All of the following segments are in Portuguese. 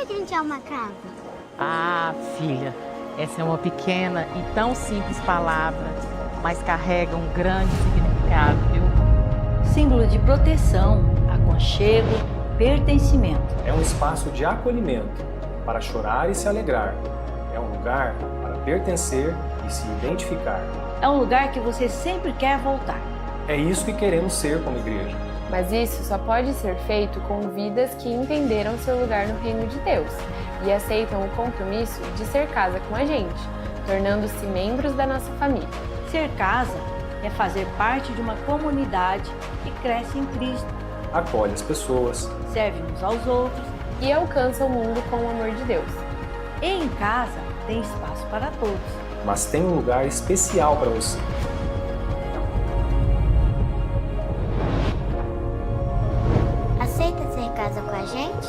gente é uma casa? Ah, filha, essa é uma pequena e tão simples palavra, mas carrega um grande significado, viu? Símbolo de proteção, aconchego, pertencimento. É um espaço de acolhimento, para chorar e se alegrar. É um lugar para pertencer e se identificar. É um lugar que você sempre quer voltar. É isso que queremos ser como igreja. Mas isso só pode ser feito com vidas que entenderam seu lugar no reino de Deus e aceitam o compromisso de ser casa com a gente, tornando-se membros da nossa família. Ser casa é fazer parte de uma comunidade que cresce em Cristo, Acolhe as pessoas, serve uns aos outros E alcança o mundo com o amor de Deus. e em casa tem espaço para todos. mas tem um lugar especial para você. Aceita ser casa com a gente?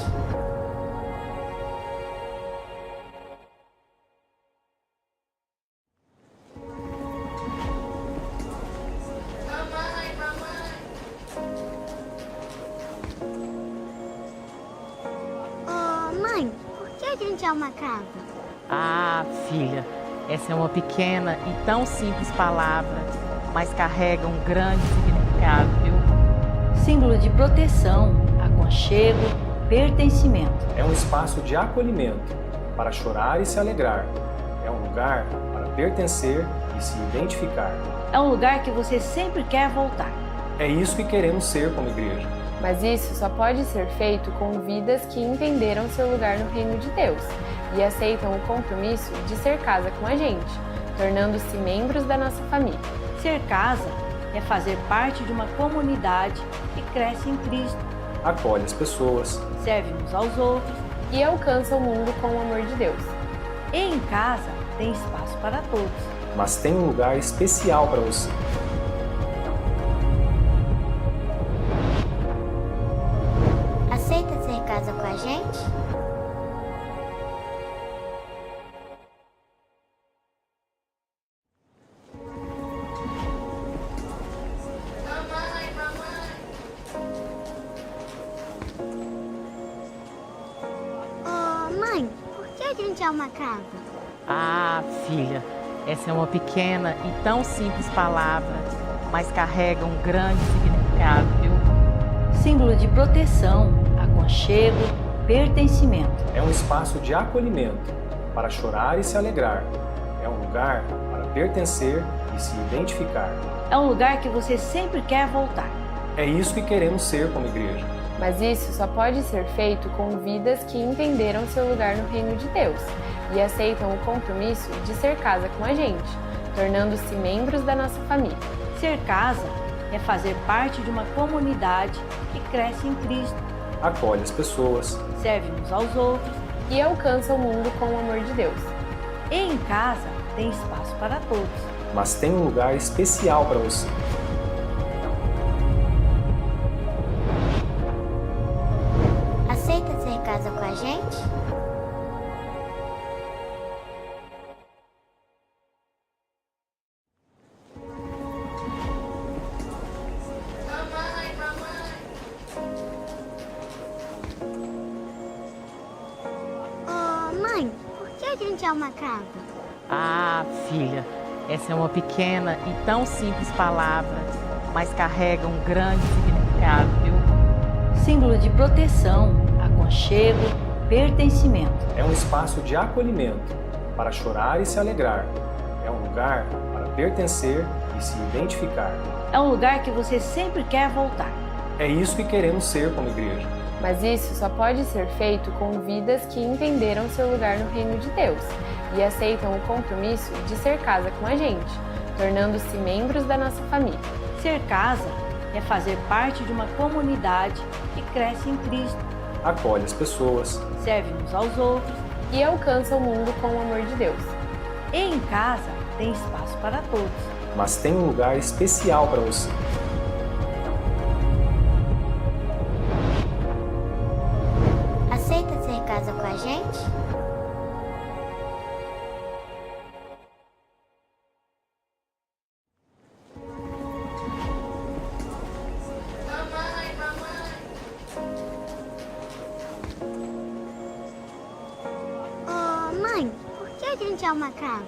Oh, mãe, por que a gente é uma casa? Ah, filha, essa é uma pequena e tão simples palavra, mas carrega um grande significado, viu? Símbolo de proteção, aconchego, pertencimento. É um espaço de acolhimento, para chorar e se alegrar. É um lugar para pertencer e se identificar. É um lugar que você sempre quer voltar. É isso que queremos ser como igreja. Mas isso só pode ser feito com vidas que entenderam seu lugar no reino de Deus e aceitam o compromisso de ser casa com a gente, tornando-se membros da nossa família. Ser casa é fazer parte de uma comunidade que cresce em Cristo, Acolhe as pessoas, serve uns aos outros E alcança o mundo com o amor de Deus. e em casa tem espaço para todos. mas tem um lugar especial para você. Aceita ser casa com a gente? Oh, mãe, por que a gente é uma casa? Ah, filha, essa é uma pequena e tão simples palavra, mas carrega um grande significado, viu? Símbolo de proteção, aconchego, pertencimento. É um espaço de acolhimento, para chorar e se alegrar. É um lugar para pertencer e se identificar. É um lugar que você sempre quer voltar. É isso que queremos ser como igreja. Mas isso só pode ser feito com vidas que entenderam seu lugar no reino de Deus e aceitam o compromisso de ser casa com a gente, tornando-se membros da nossa família. Ser casa é fazer parte de uma comunidade que cresce em Cristo, Acolhe as pessoas, serve uns aos outros E alcança o mundo com o amor de Deus. e em casa tem espaço para todos. mas tem um lugar especial para você. Aceita ser casa com a gente? Oh, mãe, por que a gente é uma casa? Ah, filha, essa é uma pequena e tão simples palavra, mas carrega um grande significado, viu? Símbolo de proteção, aconchego, pertencimento. É um espaço de acolhimento, para chorar e se alegrar. É um lugar para pertencer e se identificar. É um lugar que você sempre quer voltar. É isso que queremos ser como igreja. Mas isso só pode ser feito com vidas que entenderam seu lugar no reino de Deus e aceitam o compromisso de ser casa com a gente, tornando-se membros da nossa família. Ser casa é fazer parte de uma comunidade que cresce em Cristo, Acolhe as pessoas, serve uns aos outros E alcança o mundo com o amor de Deus. e em casa tem espaço para todos. mas tem um lugar especial para você. Aceita ser casa com a gente? gente é uma casa?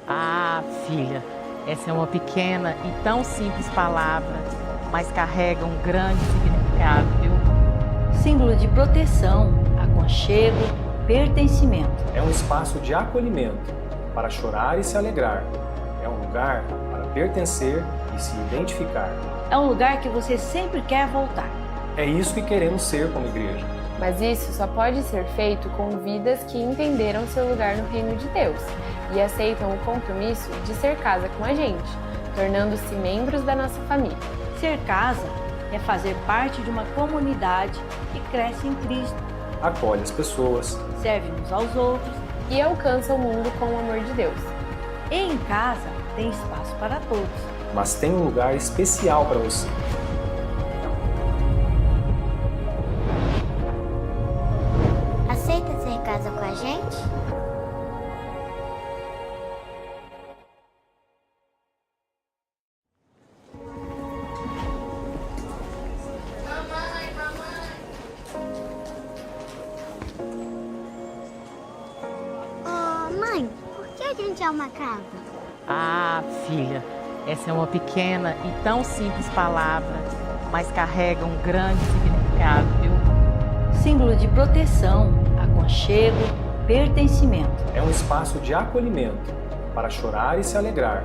Ah, filha, essa é uma pequena e tão simples palavra, mas carrega um grande significado, viu? Símbolo de proteção, aconchego, pertencimento. É um espaço de acolhimento para chorar e se alegrar. É um lugar para pertencer e se identificar. É um lugar que você sempre quer voltar. É isso que queremos ser como igreja. Mas isso só pode ser feito com vidas que entenderam seu lugar no reino de Deus e aceitam o compromisso de ser casa com a gente, tornando-se membros da nossa família. Ser casa é fazer parte de uma comunidade que cresce em Cristo, Acolhe as pessoas, serve uns aos outros E alcança o mundo com o amor de Deus. e em casa tem espaço para todos. mas tem um lugar especial para você. Aceita ser casa com a gente? Oh, mãe, por que a gente é uma casa? Ah, filha, essa é uma pequena e tão simples palavra, mas carrega um grande significado, viu? Símbolo de proteção, aconchego, pertencimento. É um espaço de acolhimento para chorar e se alegrar.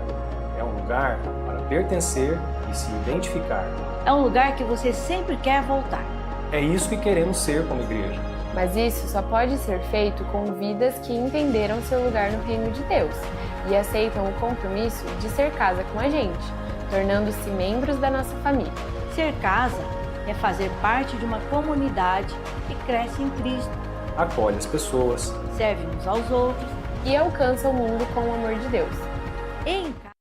É um lugar para pertencer e se identificar. É um lugar que você sempre quer voltar. É isso que queremos ser como igreja. Mas isso só pode ser feito com vidas que entenderam seu lugar no reino de Deus e aceitam o compromisso de ser casa com a gente, tornando-se membros da nossa família. Ser casa é fazer parte de uma comunidade que cresce em Cristo, Acolhe as pessoas, serve uns aos outros E alcança o mundo com o amor de Deus. e em casa.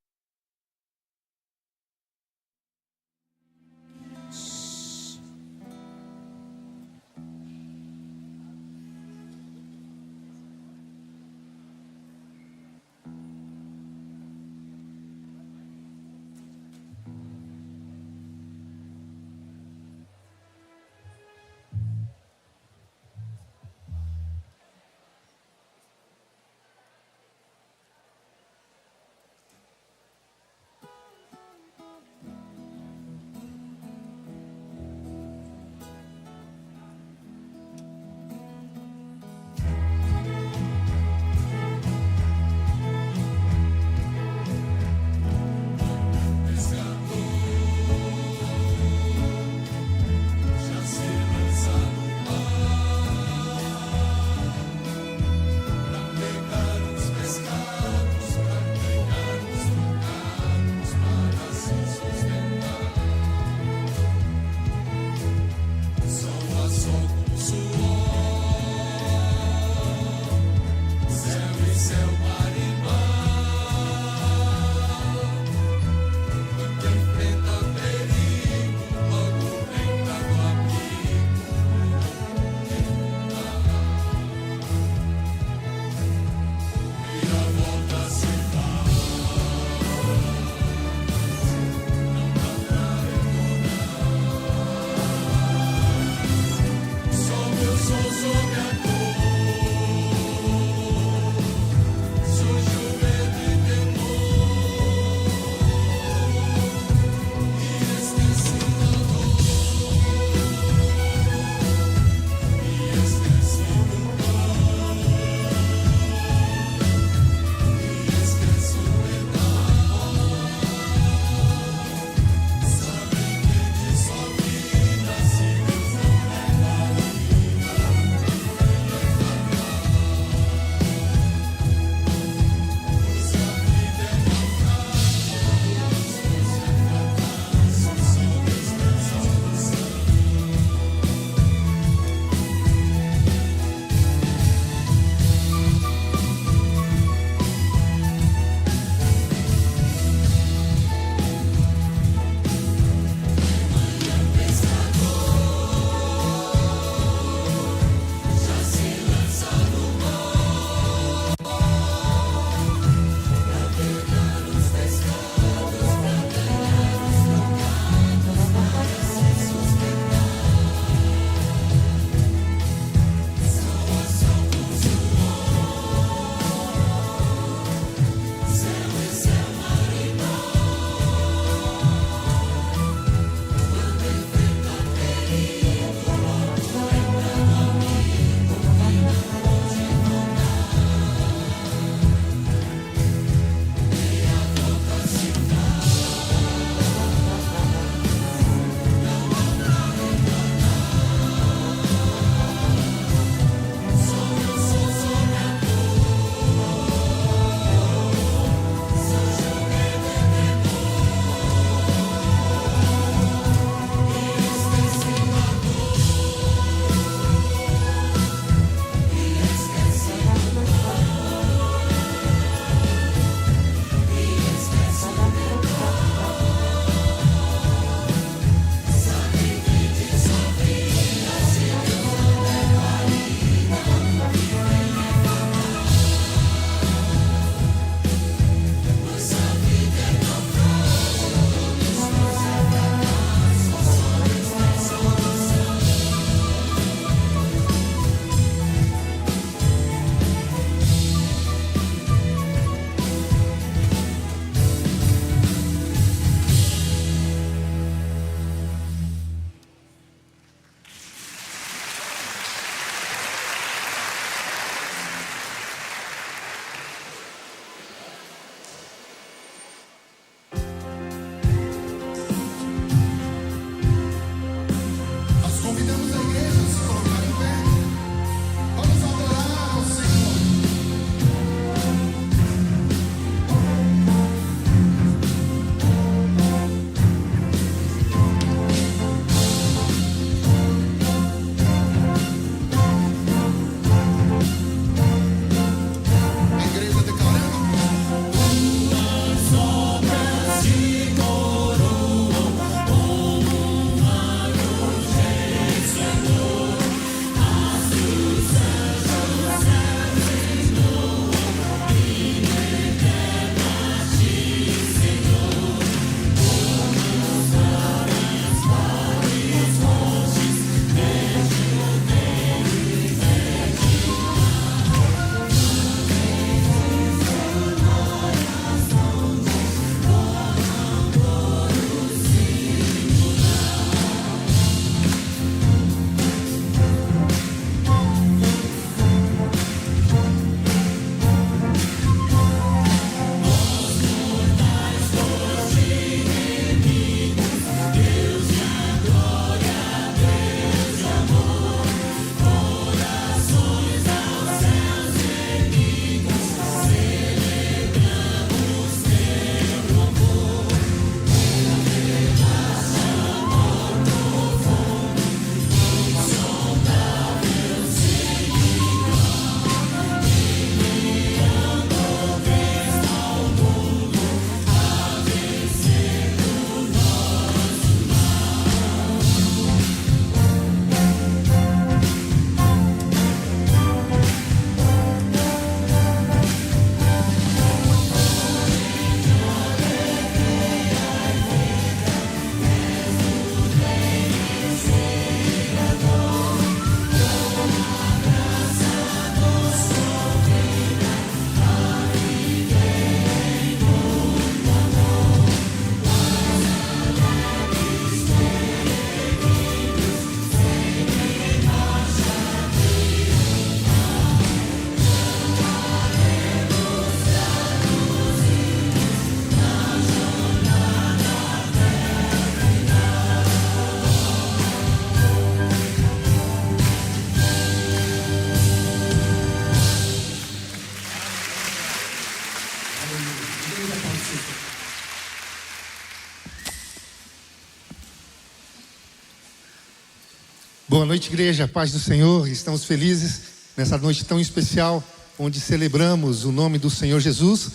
Boa noite, igreja, paz do Senhor. Estamos felizes nessa noite tão especial, onde celebramos o nome do Senhor Jesus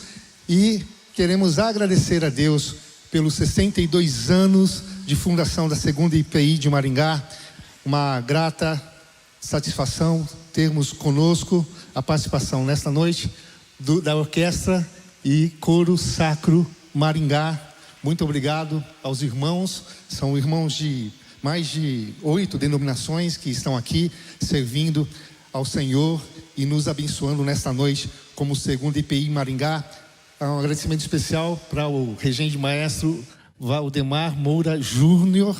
e queremos agradecer a Deus pelos 62 anos de fundação da segunda IPI de Maringá. Uma grata satisfação termos conosco a participação nesta noite da orquestra e coro sacro Maringá. Muito obrigado aos irmãos, são irmãos de mais de 8 denominações que estão aqui servindo ao Senhor e nos abençoando nesta noite como segunda IPI Maringá. Um agradecimento especial para o regente maestro Valdemar Moura Júnior,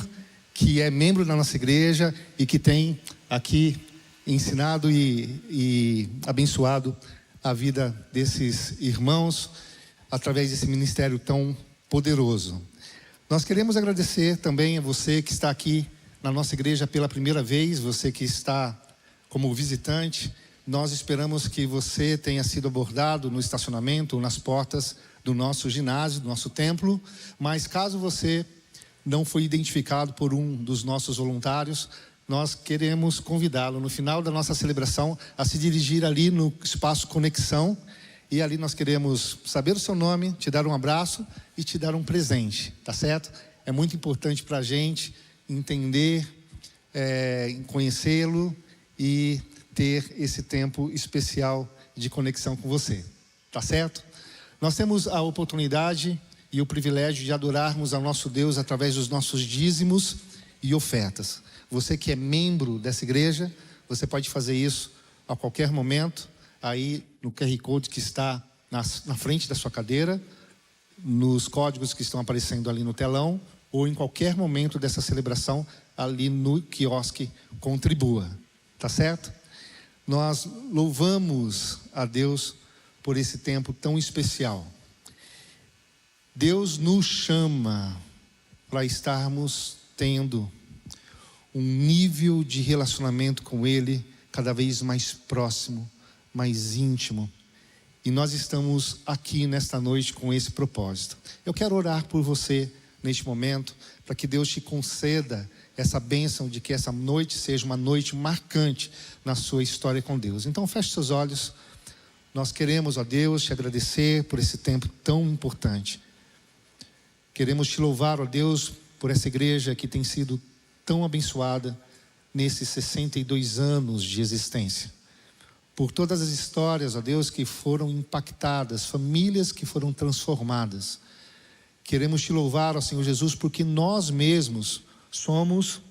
que é membro da nossa igreja e que tem aqui ensinado e abençoado a vida desses irmãos através desse ministério tão poderoso. Nós queremos agradecer também a você que está aqui na nossa igreja pela primeira vez, você que está como visitante. Nós esperamos que você tenha sido abordado no estacionamento ou nas portas do nosso ginásio, do nosso templo. Mas caso você não foi identificado por um dos nossos voluntários, nós queremos convidá-lo no final da nossa celebração a se dirigir ali no espaço Conexão. E ali nós queremos saber o seu nome, te dar um abraço e te dar um presente, tá certo? É muito importante para a gente entender, conhecê-lo e ter esse tempo especial de conexão com você, tá certo? Nós temos a oportunidade e o privilégio de adorarmos ao nosso Deus através dos nossos dízimos e ofertas. Você que é membro dessa igreja, você pode fazer isso a qualquer momento, aí no QR Code que está na frente da sua cadeira, nos códigos que estão aparecendo ali no telão, ou em qualquer momento dessa celebração, ali no quiosque Contribua, tá certo? Nós louvamos a Deus por esse tempo tão especial. Deus nos chama para estarmos tendo um nível de relacionamento com Ele cada vez mais próximo, mais íntimo. E nós estamos aqui nesta noite com esse propósito. Eu quero orar por você neste momento, para que Deus te conceda essa bênção de que essa noite seja uma noite marcante na sua história com Deus. Então feche seus olhos. Nós queremos, ó Deus, te agradecer por esse tempo tão importante. Queremos te louvar, ó Deus, por essa igreja que tem sido tão abençoada nesses 62 anos de existência. Por todas as histórias, ó Deus, que foram impactadas, famílias que foram transformadas. Queremos te louvar, ó Senhor Jesus, porque nós mesmos somos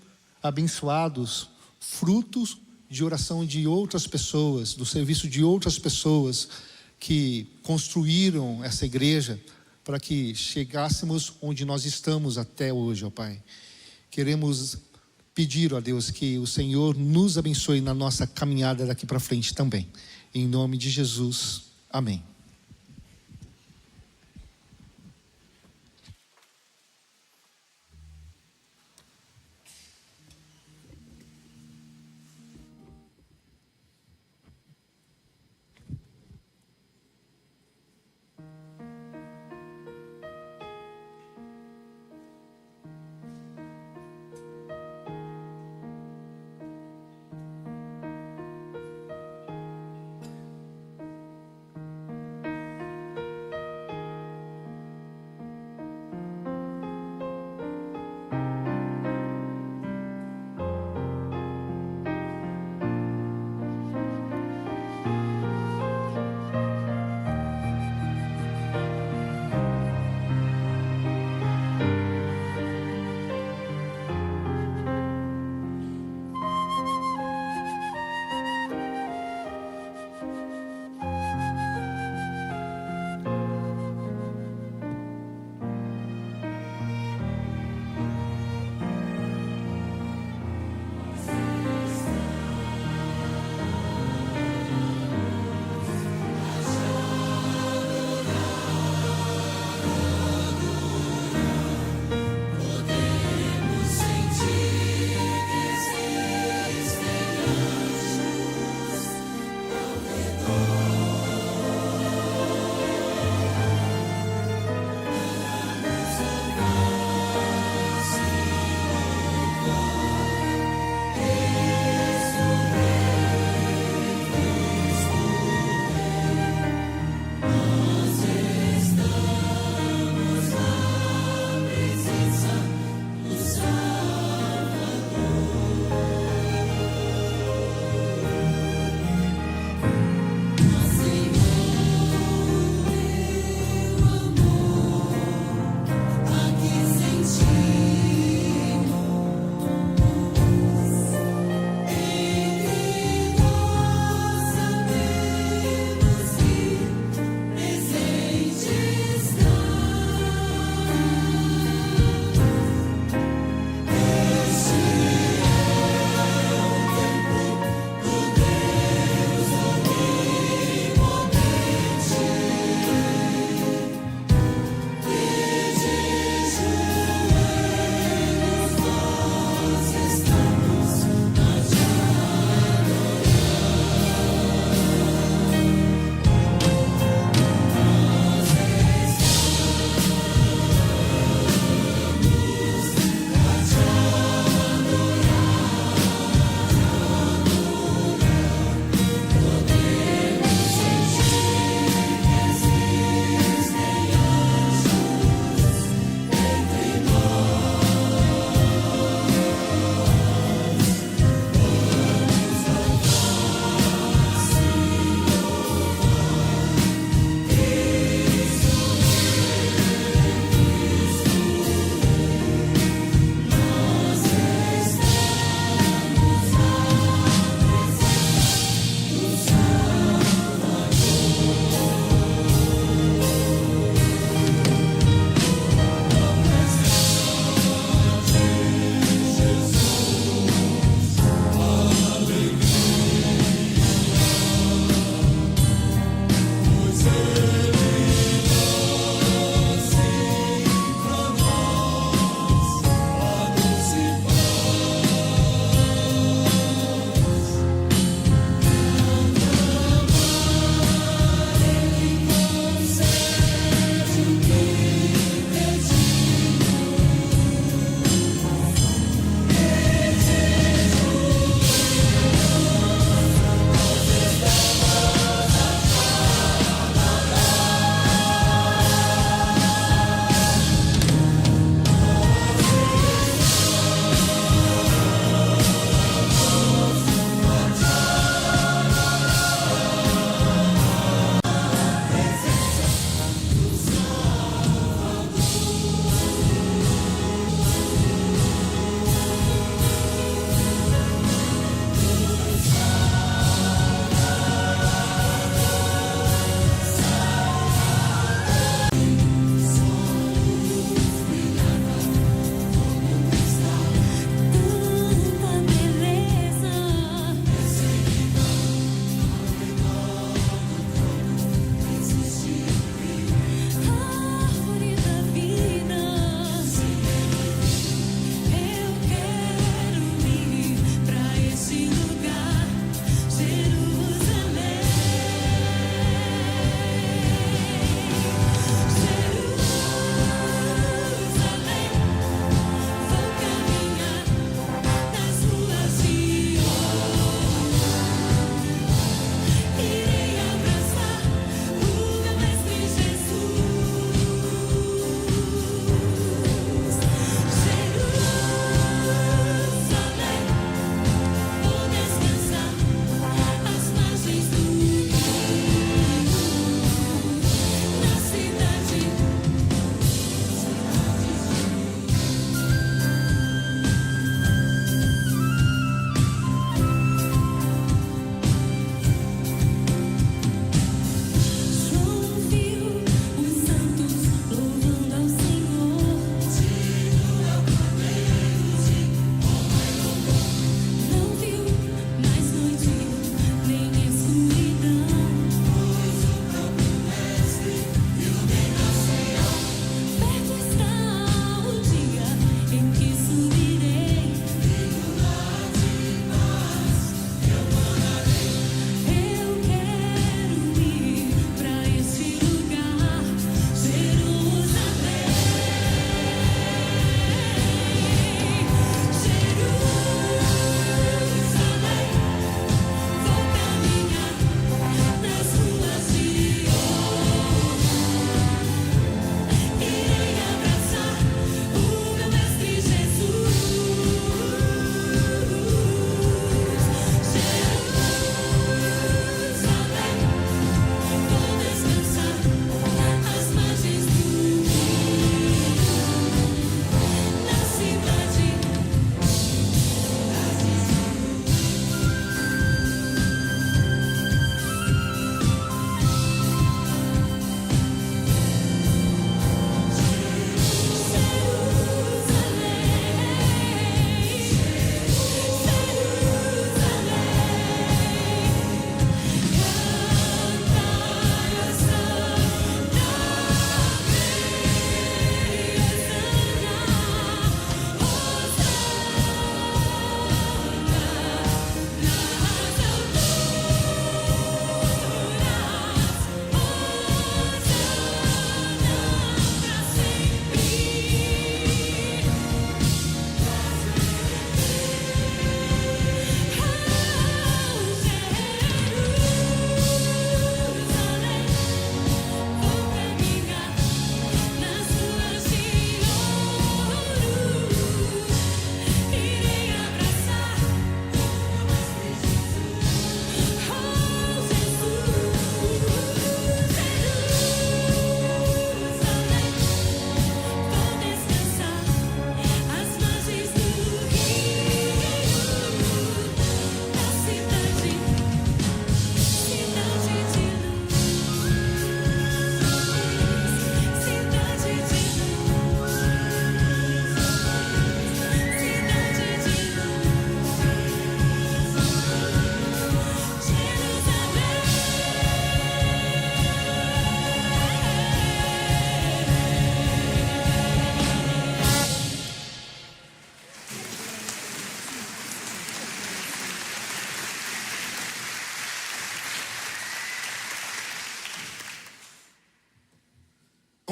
abençoados, frutos de oração de outras pessoas, do serviço de outras pessoas que construíram essa igreja para que chegássemos onde nós estamos até hoje, ó Pai. Queremos pedir, ó Deus, que o Senhor nos abençoe na nossa caminhada daqui para frente também. Em nome de Jesus, amém.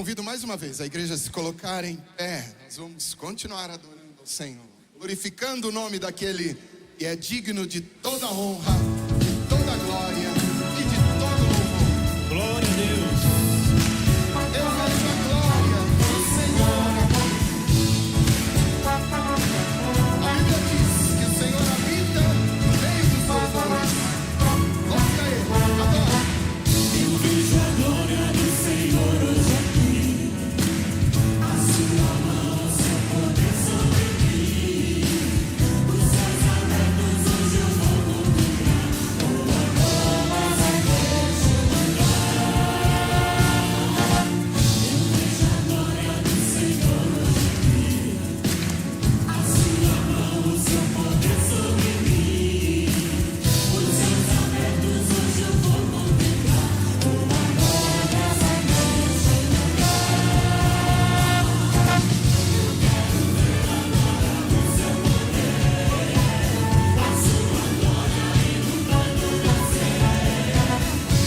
Convido mais uma vez a igreja a se colocar em pé. Nós vamos continuar adorando o Senhor, glorificando o nome daquele que é digno de toda honra, de toda glória e de todo louvor. Glória a Deus. Eu vejo a glória do Senhor. A Bíblia diz que o Senhor habita no meio dos louvores. Glória a Ele, adora. Eu vejo a glória do Senhor hoje aqui. A sua mão, seu poder sobre mim. Os céus abertos hoje eu vou contemplar. O amor mais neste lugar. Eu vejo a glória do Senhor hoje aqui. A sua mão, seu poder sobre mim. Os céus abertos hoje eu vou contemplar. O amor dessa neste lugar. Eu quero ver agora o seu poder, a sua glória inundando meu ser.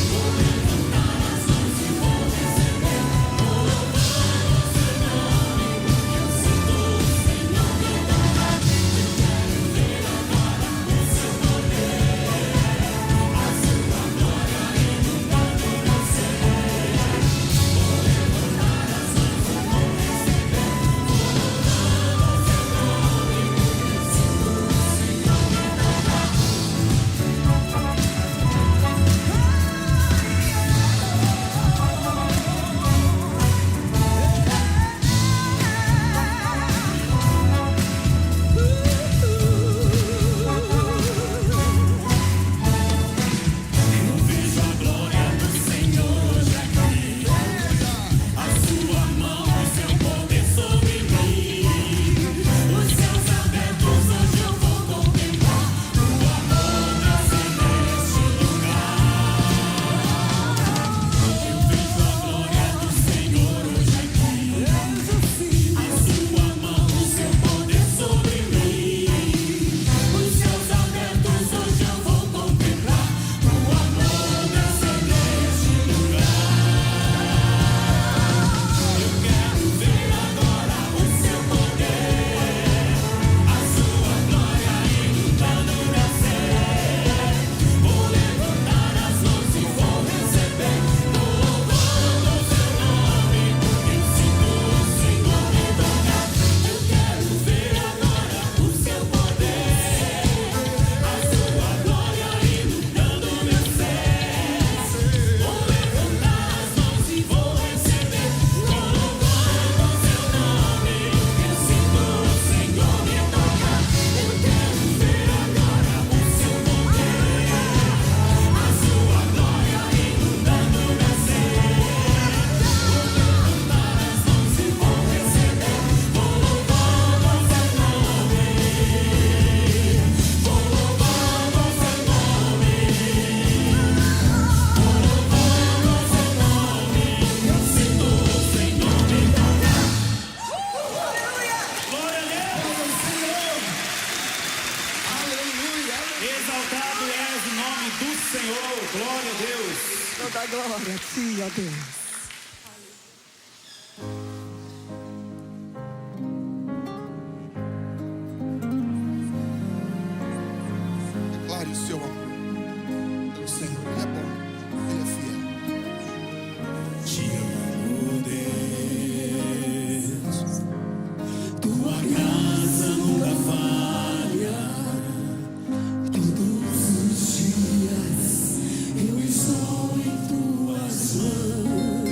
Vou levantar as mãos e vou receber, vou louvar o seu nome, porque eu sinto o Senhor me tocar. Eu quero ver agora o seu poder, a sua glória inundando meu ser. Vou levantar as mãos e vou receber, vou louvar o seu nome, porque eu sinto o Senhor me tocar. Eu vejo a glória do Senhor hoje aqui. A sua mão, o seu poder sobre mim. Os céus abertos hoje eu vou contemplar. O amor nasce neste lugar. Eu vejo a glória do Senhor hoje aqui. A sua mão, o seu poder sobre mim. Os céus abertos hoje eu vou contemplar. O amor nasce neste lugar. Eu quero ver agora o seu poder, a sua glória inundando meu ser. Vou levantar as mãos e vou receber, vou louvando o seu nome, porque eu sinto o Senhor me tocar. Eu quero ver agora o seu poder, a sua glória inundando meu ser. Vou levantar as mãos e vou receber, vou louvar o seu nome, porque eu sinto o Senhor me tocar. Eu quero ver agora o seu poder, a sua glória inundando meu ser. Vou levantar as mãos e vou receber, vou louvar o seu nome, vou louvar o seu nome, vou louvar o seu nome, eu sinto o Senhor me tocar. Glória a Deus, Senhor. Aleluia. Exaltado és o nome do Senhor. Glória a Deus. Toda glória a ti, ó Deus. Declare o seu amor. O Senhor, Ele é bom, Ele é fiel. Te amo, Deus. Tua graça nunca falha. Todos os dias eu estou em tuas mãos.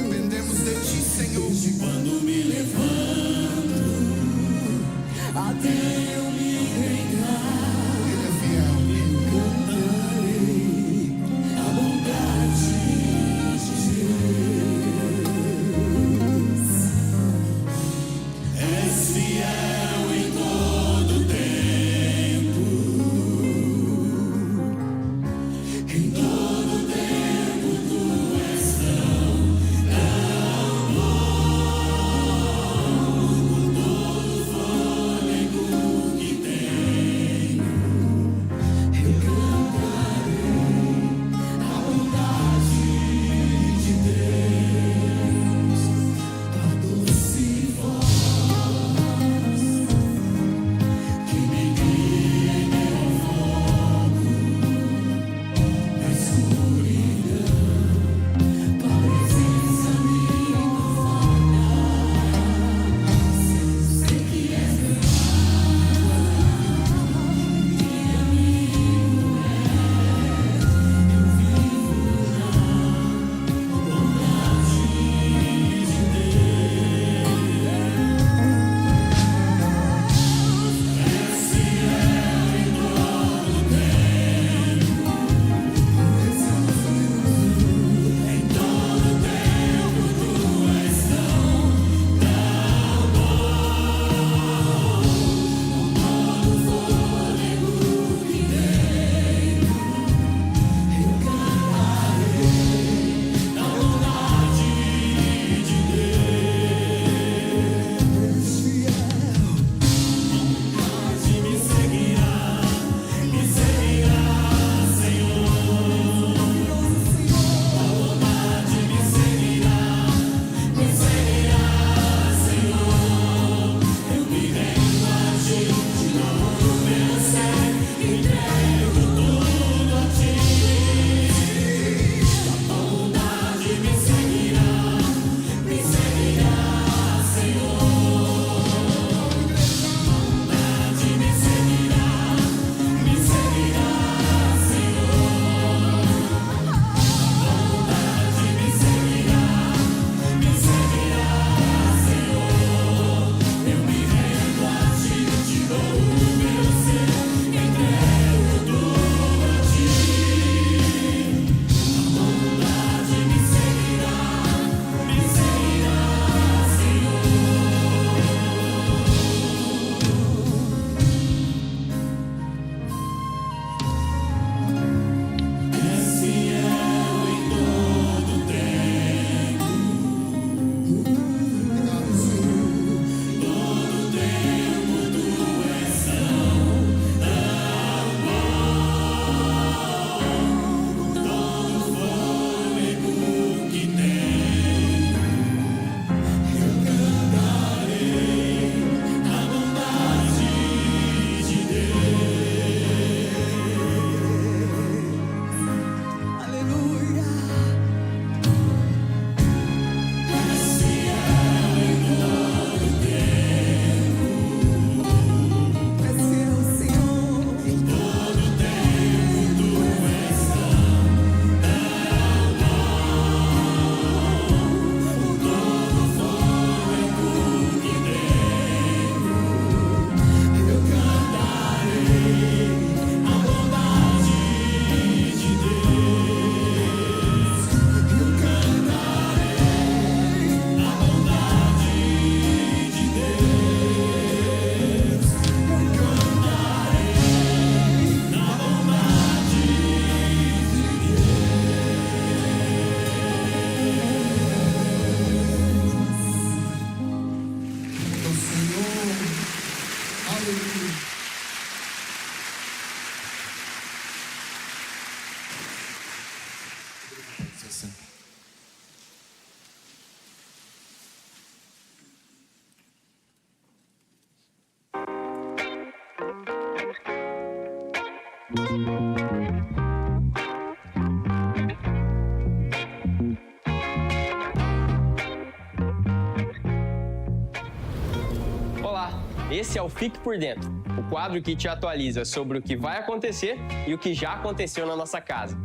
Olá, esse é o Fique por Dentro, o quadro que te atualiza sobre o que vai acontecer e o que já aconteceu na nossa casa.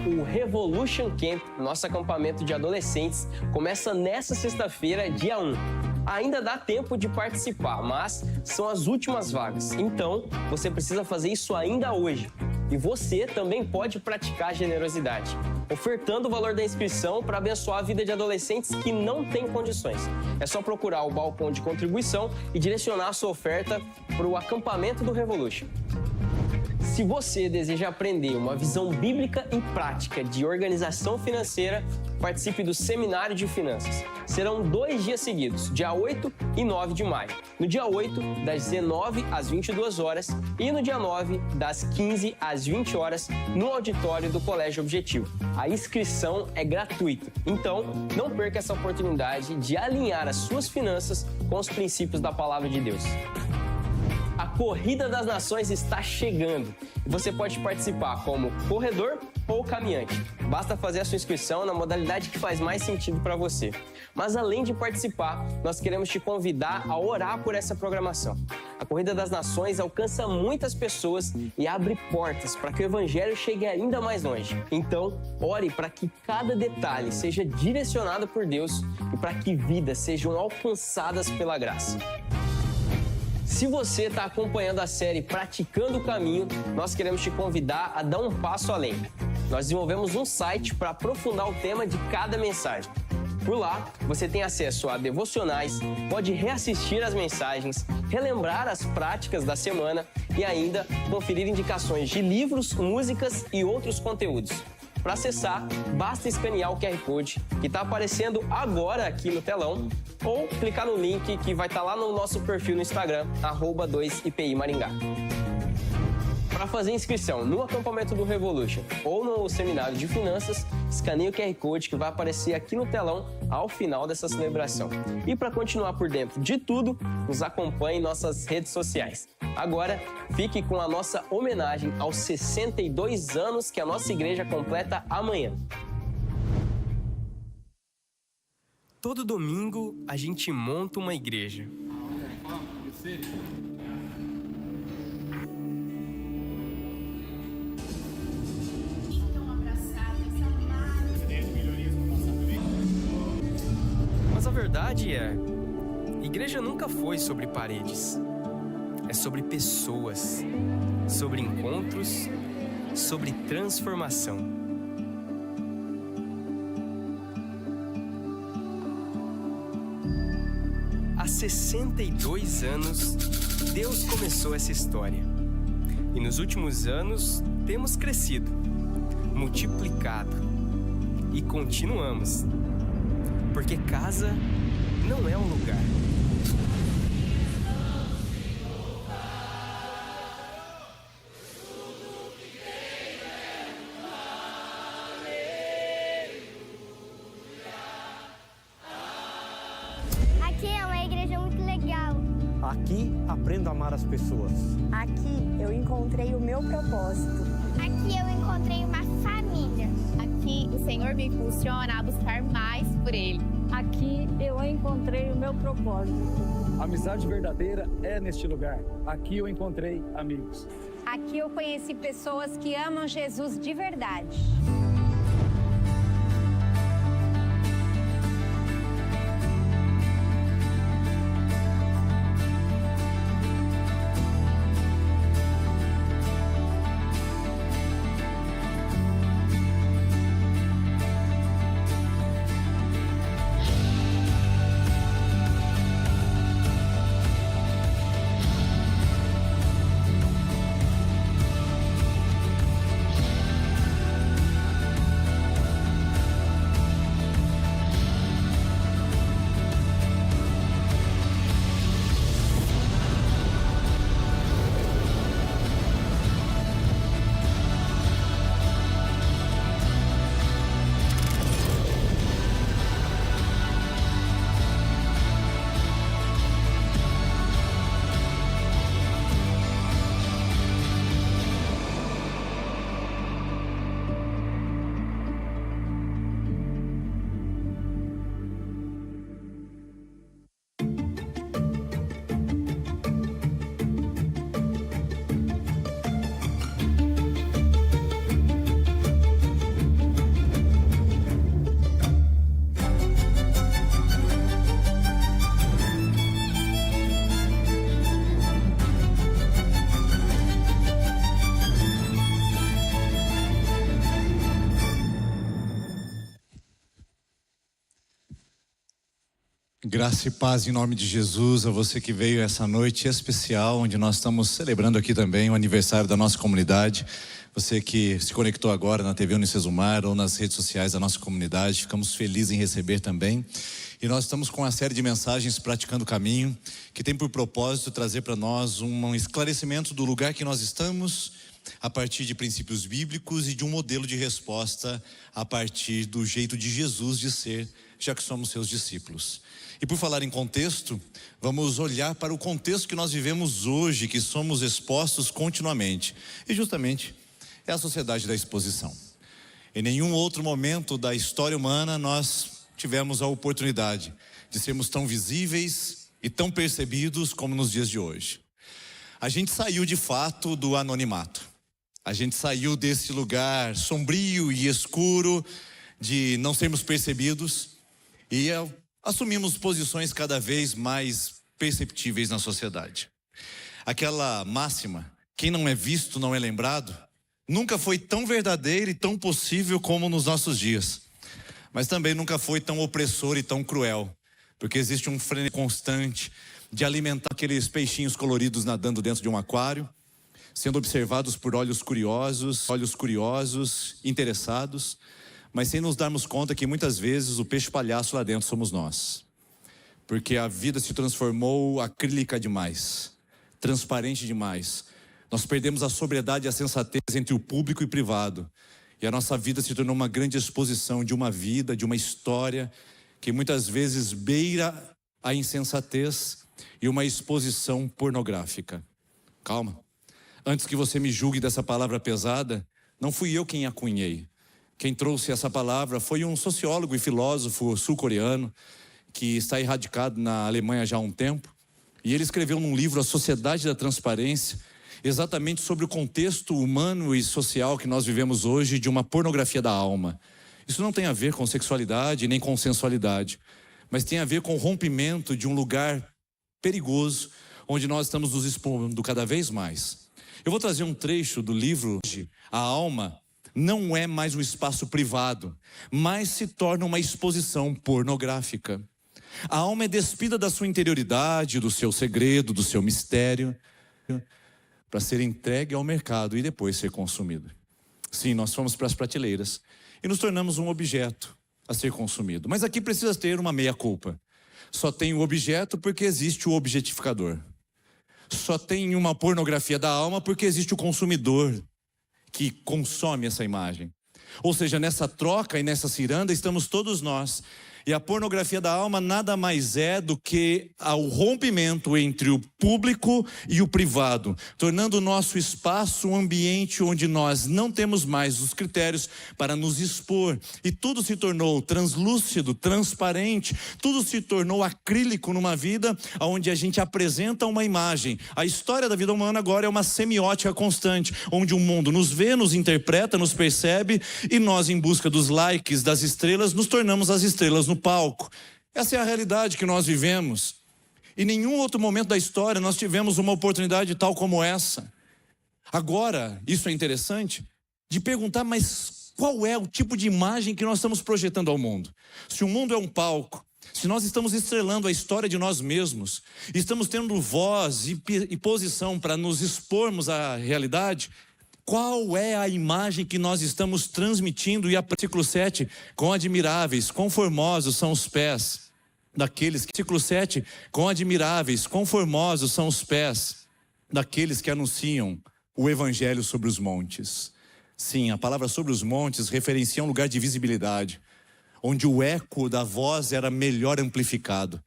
O Revolution Camp, nosso acampamento de adolescentes, começa nesta sexta-feira, dia 1. Ainda dá tempo de participar, mas são as últimas vagas. Então, você precisa fazer isso ainda hoje. E você também pode praticar generosidade, ofertando o valor da inscrição para abençoar a vida de adolescentes que não têm condições. É só procurar o balcão de contribuição e direcionar a sua oferta para o acampamento do Revolution. Se você deseja aprender uma visão bíblica e prática de organização financeira, participe do Seminário de Finanças. Serão 2 dias seguidos, dia 8 e 9 de maio. No dia 8, das 19 às 22 horas e no dia 9, das 15 às 20 horas, no auditório do Colégio Objetivo. A inscrição é gratuita, então não perca essa oportunidade de alinhar as suas finanças com os princípios da Palavra de Deus. A Corrida das Nações está chegando. Você pode participar como corredor ou caminhante. Basta fazer a sua inscrição na modalidade que faz mais sentido para você. Mas além de participar, nós queremos te convidar a orar por essa programação. A Corrida das Nações alcança muitas pessoas e abre portas para que o Evangelho chegue ainda mais longe. Então, ore para que cada detalhe seja direcionado por Deus e para que vidas sejam alcançadas pela graça. Se você está acompanhando a série Praticando o Caminho, nós queremos te convidar a dar um passo além. Nós desenvolvemos um site para aprofundar o tema de cada mensagem. Por lá, você tem acesso a devocionais, pode reassistir as mensagens, relembrar as práticas da semana e ainda conferir indicações de livros, músicas e outros conteúdos. Para acessar, basta escanear o QR Code que está aparecendo agora aqui no telão ou clicar no link que vai estar lá no nosso perfil no Instagram, @2IPI Maringá. Para fazer inscrição no acampamento do Revolution ou no seminário de finanças, escaneie o QR Code que vai aparecer aqui no telão ao final dessa celebração. E para continuar por dentro de tudo, nos acompanhe em nossas redes sociais. Agora, fique com a nossa homenagem aos 62 anos que a nossa igreja completa amanhã. Todo domingo a gente monta uma igreja. Mas a verdade é, igreja nunca foi sobre paredes. É sobre pessoas, sobre encontros, sobre transformação. Há 62 anos, Deus começou essa história. E nos últimos anos, temos crescido, multiplicado e continuamos. Porque casa não é um lugar. Aqui é uma igreja muito legal. Aqui aprendo a amar as pessoas. Aqui eu encontrei o meu propósito. Aqui eu encontrei uma família. Aqui o Senhor me impulsiona a buscar mais por Ele. Aqui eu encontrei o meu propósito. A amizade verdadeira é neste lugar. Aqui eu encontrei amigos. Aqui eu conheci pessoas que amam Jesus de verdade. Graça e paz em nome de Jesus a você que veio essa noite especial, onde nós estamos celebrando aqui também o aniversário da nossa comunidade. Você que se conectou agora na TV Unicesumar ou nas redes sociais da nossa comunidade, ficamos felizes em receber também. E nós estamos com uma série de mensagens Praticando o Caminho, que tem por propósito trazer para nós um esclarecimento do lugar que nós estamos, a partir de princípios bíblicos e de um modelo de resposta a partir do jeito de Jesus de ser, já que somos seus discípulos. E por falar em contexto, vamos olhar para o contexto que nós vivemos hoje, que somos expostos continuamente. E justamente é a sociedade da exposição. Em nenhum outro momento da história humana nós tivemos a oportunidade de sermos tão visíveis e tão percebidos como nos dias de hoje. A gente saiu de fato do anonimato. A gente saiu desse lugar sombrio e escuro de não sermos percebidos e assumimos posições cada vez mais perceptíveis na sociedade. Aquela máxima, quem não é visto não é lembrado, nunca foi tão verdadeira e tão possível como nos nossos dias. Mas também nunca foi tão opressor e tão cruel, porque existe um freio constante de alimentar aqueles peixinhos coloridos nadando dentro de um aquário, sendo observados por olhos curiosos, interessados, mas sem nos darmos conta que muitas vezes o peixe palhaço lá dentro somos nós. Porque a vida se transformou acrílica demais, transparente demais. Nós perdemos a sobriedade e a sensatez entre o público e o privado. E a nossa vida se tornou uma grande exposição de uma vida, de uma história, que muitas vezes beira a insensatez e uma exposição pornográfica. Calma. Antes que você me julgue dessa palavra pesada, não fui eu quem a cunhei. Quem trouxe essa palavra foi um sociólogo e filósofo sul-coreano que está erradicado na Alemanha já há um tempo. E ele escreveu num livro A Sociedade da Transparência, exatamente sobre o contexto humano e social que nós vivemos hoje de uma pornografia da alma. Isso não tem a ver com sexualidade nem com sensualidade, mas tem a ver com o rompimento de um lugar perigoso onde nós estamos nos expondo cada vez mais. Eu vou trazer um trecho do livro. A alma não é mais um espaço privado, mas se torna uma exposição pornográfica. A alma é despida da sua interioridade, do seu segredo, do seu mistério, para ser entregue ao mercado e depois ser consumida. Sim, nós fomos para as prateleiras e nos tornamos um objeto a ser consumido. Mas aqui precisa ter uma meia-culpa. Só tem o objeto porque existe o objetificador. Só tem uma pornografia da alma porque existe o consumidor que consome essa imagem. Ou seja, nessa troca e nessa ciranda estamos todos nós. E a pornografia da alma nada mais é do que o rompimento entre o público e o privado, tornando o nosso espaço um ambiente onde nós não temos mais os critérios para nos expor. E tudo se tornou translúcido, transparente, tudo se tornou acrílico numa vida onde a gente apresenta uma imagem. A história da vida humana agora é uma semiótica constante, onde o mundo nos vê, nos interpreta, nos percebe, e nós, em busca dos likes, das estrelas, nos tornamos as estrelas no palco. Essa é a realidade que nós vivemos. Em nenhum outro momento da história nós tivemos uma oportunidade tal como essa. Agora, isso é interessante, de perguntar, mas qual é o tipo de imagem que nós estamos projetando ao mundo? Se o mundo é um palco, se nós estamos estrelando a história de nós mesmos, estamos tendo voz e posição para nos expormos à realidade, qual é a imagem que nós estamos transmitindo? E a versículo 7, quão admiráveis, quão formosos são os pés daqueles que... Versículo 7, quão admiráveis, quão formosos são os pés daqueles que anunciam o evangelho sobre os montes. Sim, a palavra sobre os montes referencia um lugar de visibilidade, onde o eco da voz era melhor amplificado.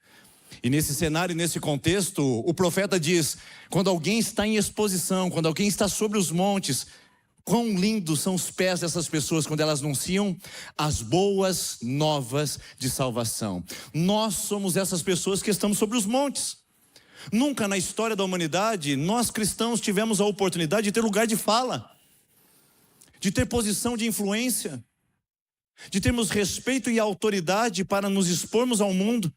E nesse cenário, nesse contexto, o profeta diz, quando alguém está em exposição, quando alguém está sobre os montes, quão lindos são os pés dessas pessoas quando elas anunciam as boas novas de salvação. Nós somos essas pessoas que estamos sobre os montes. Nunca na história da humanidade, nós cristãos tivemos a oportunidade de ter lugar de fala, de ter posição de influência, de termos respeito e autoridade para nos expormos ao mundo.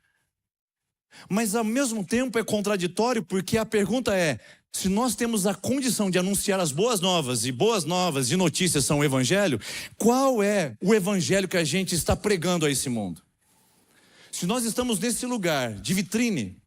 Mas ao mesmo tempo é contraditório, porque a pergunta é, se nós temos a condição de anunciar as boas novas e notícias são o evangelho, qual é o evangelho que a gente está pregando a esse mundo? Se nós estamos nesse lugar de vitrine,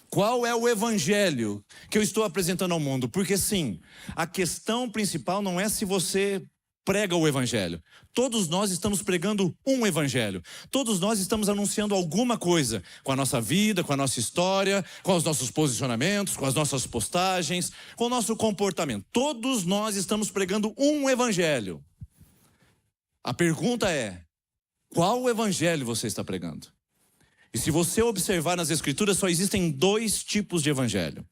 qual é o evangelho que eu estou apresentando ao mundo? Porque sim, a questão principal não é se você prega o evangelho. Todos nós estamos pregando um evangelho. Todos nós estamos anunciando alguma coisa, com a nossa vida, com a nossa história, com os nossos posicionamentos, com as nossas postagens, com o nosso comportamento. Todos nós estamos pregando um evangelho. A pergunta é: qual evangelho você está pregando? E se você observar nas Escrituras, só existem 2 tipos de evangelho.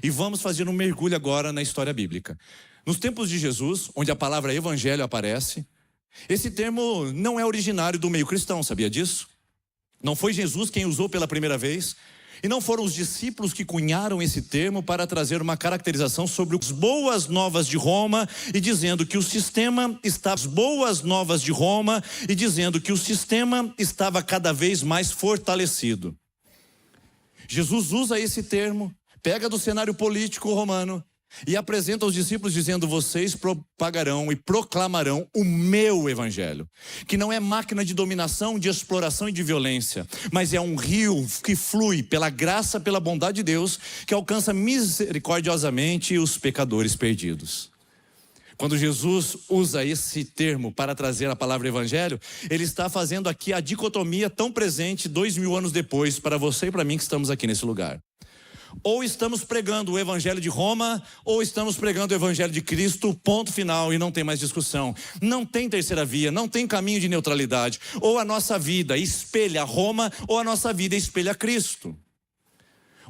E vamos fazer um mergulho agora na história bíblica. Nos tempos de Jesus, onde a palavra evangelho aparece, esse termo não é originário do meio cristão, sabia disso? Não foi Jesus quem usou pela primeira vez, e não foram os discípulos que cunharam esse termo para trazer uma caracterização sobre as boas novas de Roma e dizendo que o sistema estava cada vez mais fortalecido. Jesus usa esse termo, pega do cenário político romano e apresenta aos discípulos dizendo: vocês propagarão e proclamarão o meu evangelho, que não é máquina de dominação, de exploração e de violência, mas é um rio que flui pela graça, pela bondade de Deus, que alcança misericordiosamente os pecadores perdidos. Quando Jesus usa esse termo para trazer a palavra evangelho, ele está fazendo aqui a dicotomia tão presente 2000 anos depois, para você e para mim que estamos aqui nesse lugar. Ou estamos pregando o evangelho de Roma, ou estamos pregando o evangelho de Cristo, ponto final, e não tem mais discussão. Não tem terceira via, não tem caminho de neutralidade. Ou a nossa vida espelha Roma, ou a nossa vida espelha Cristo.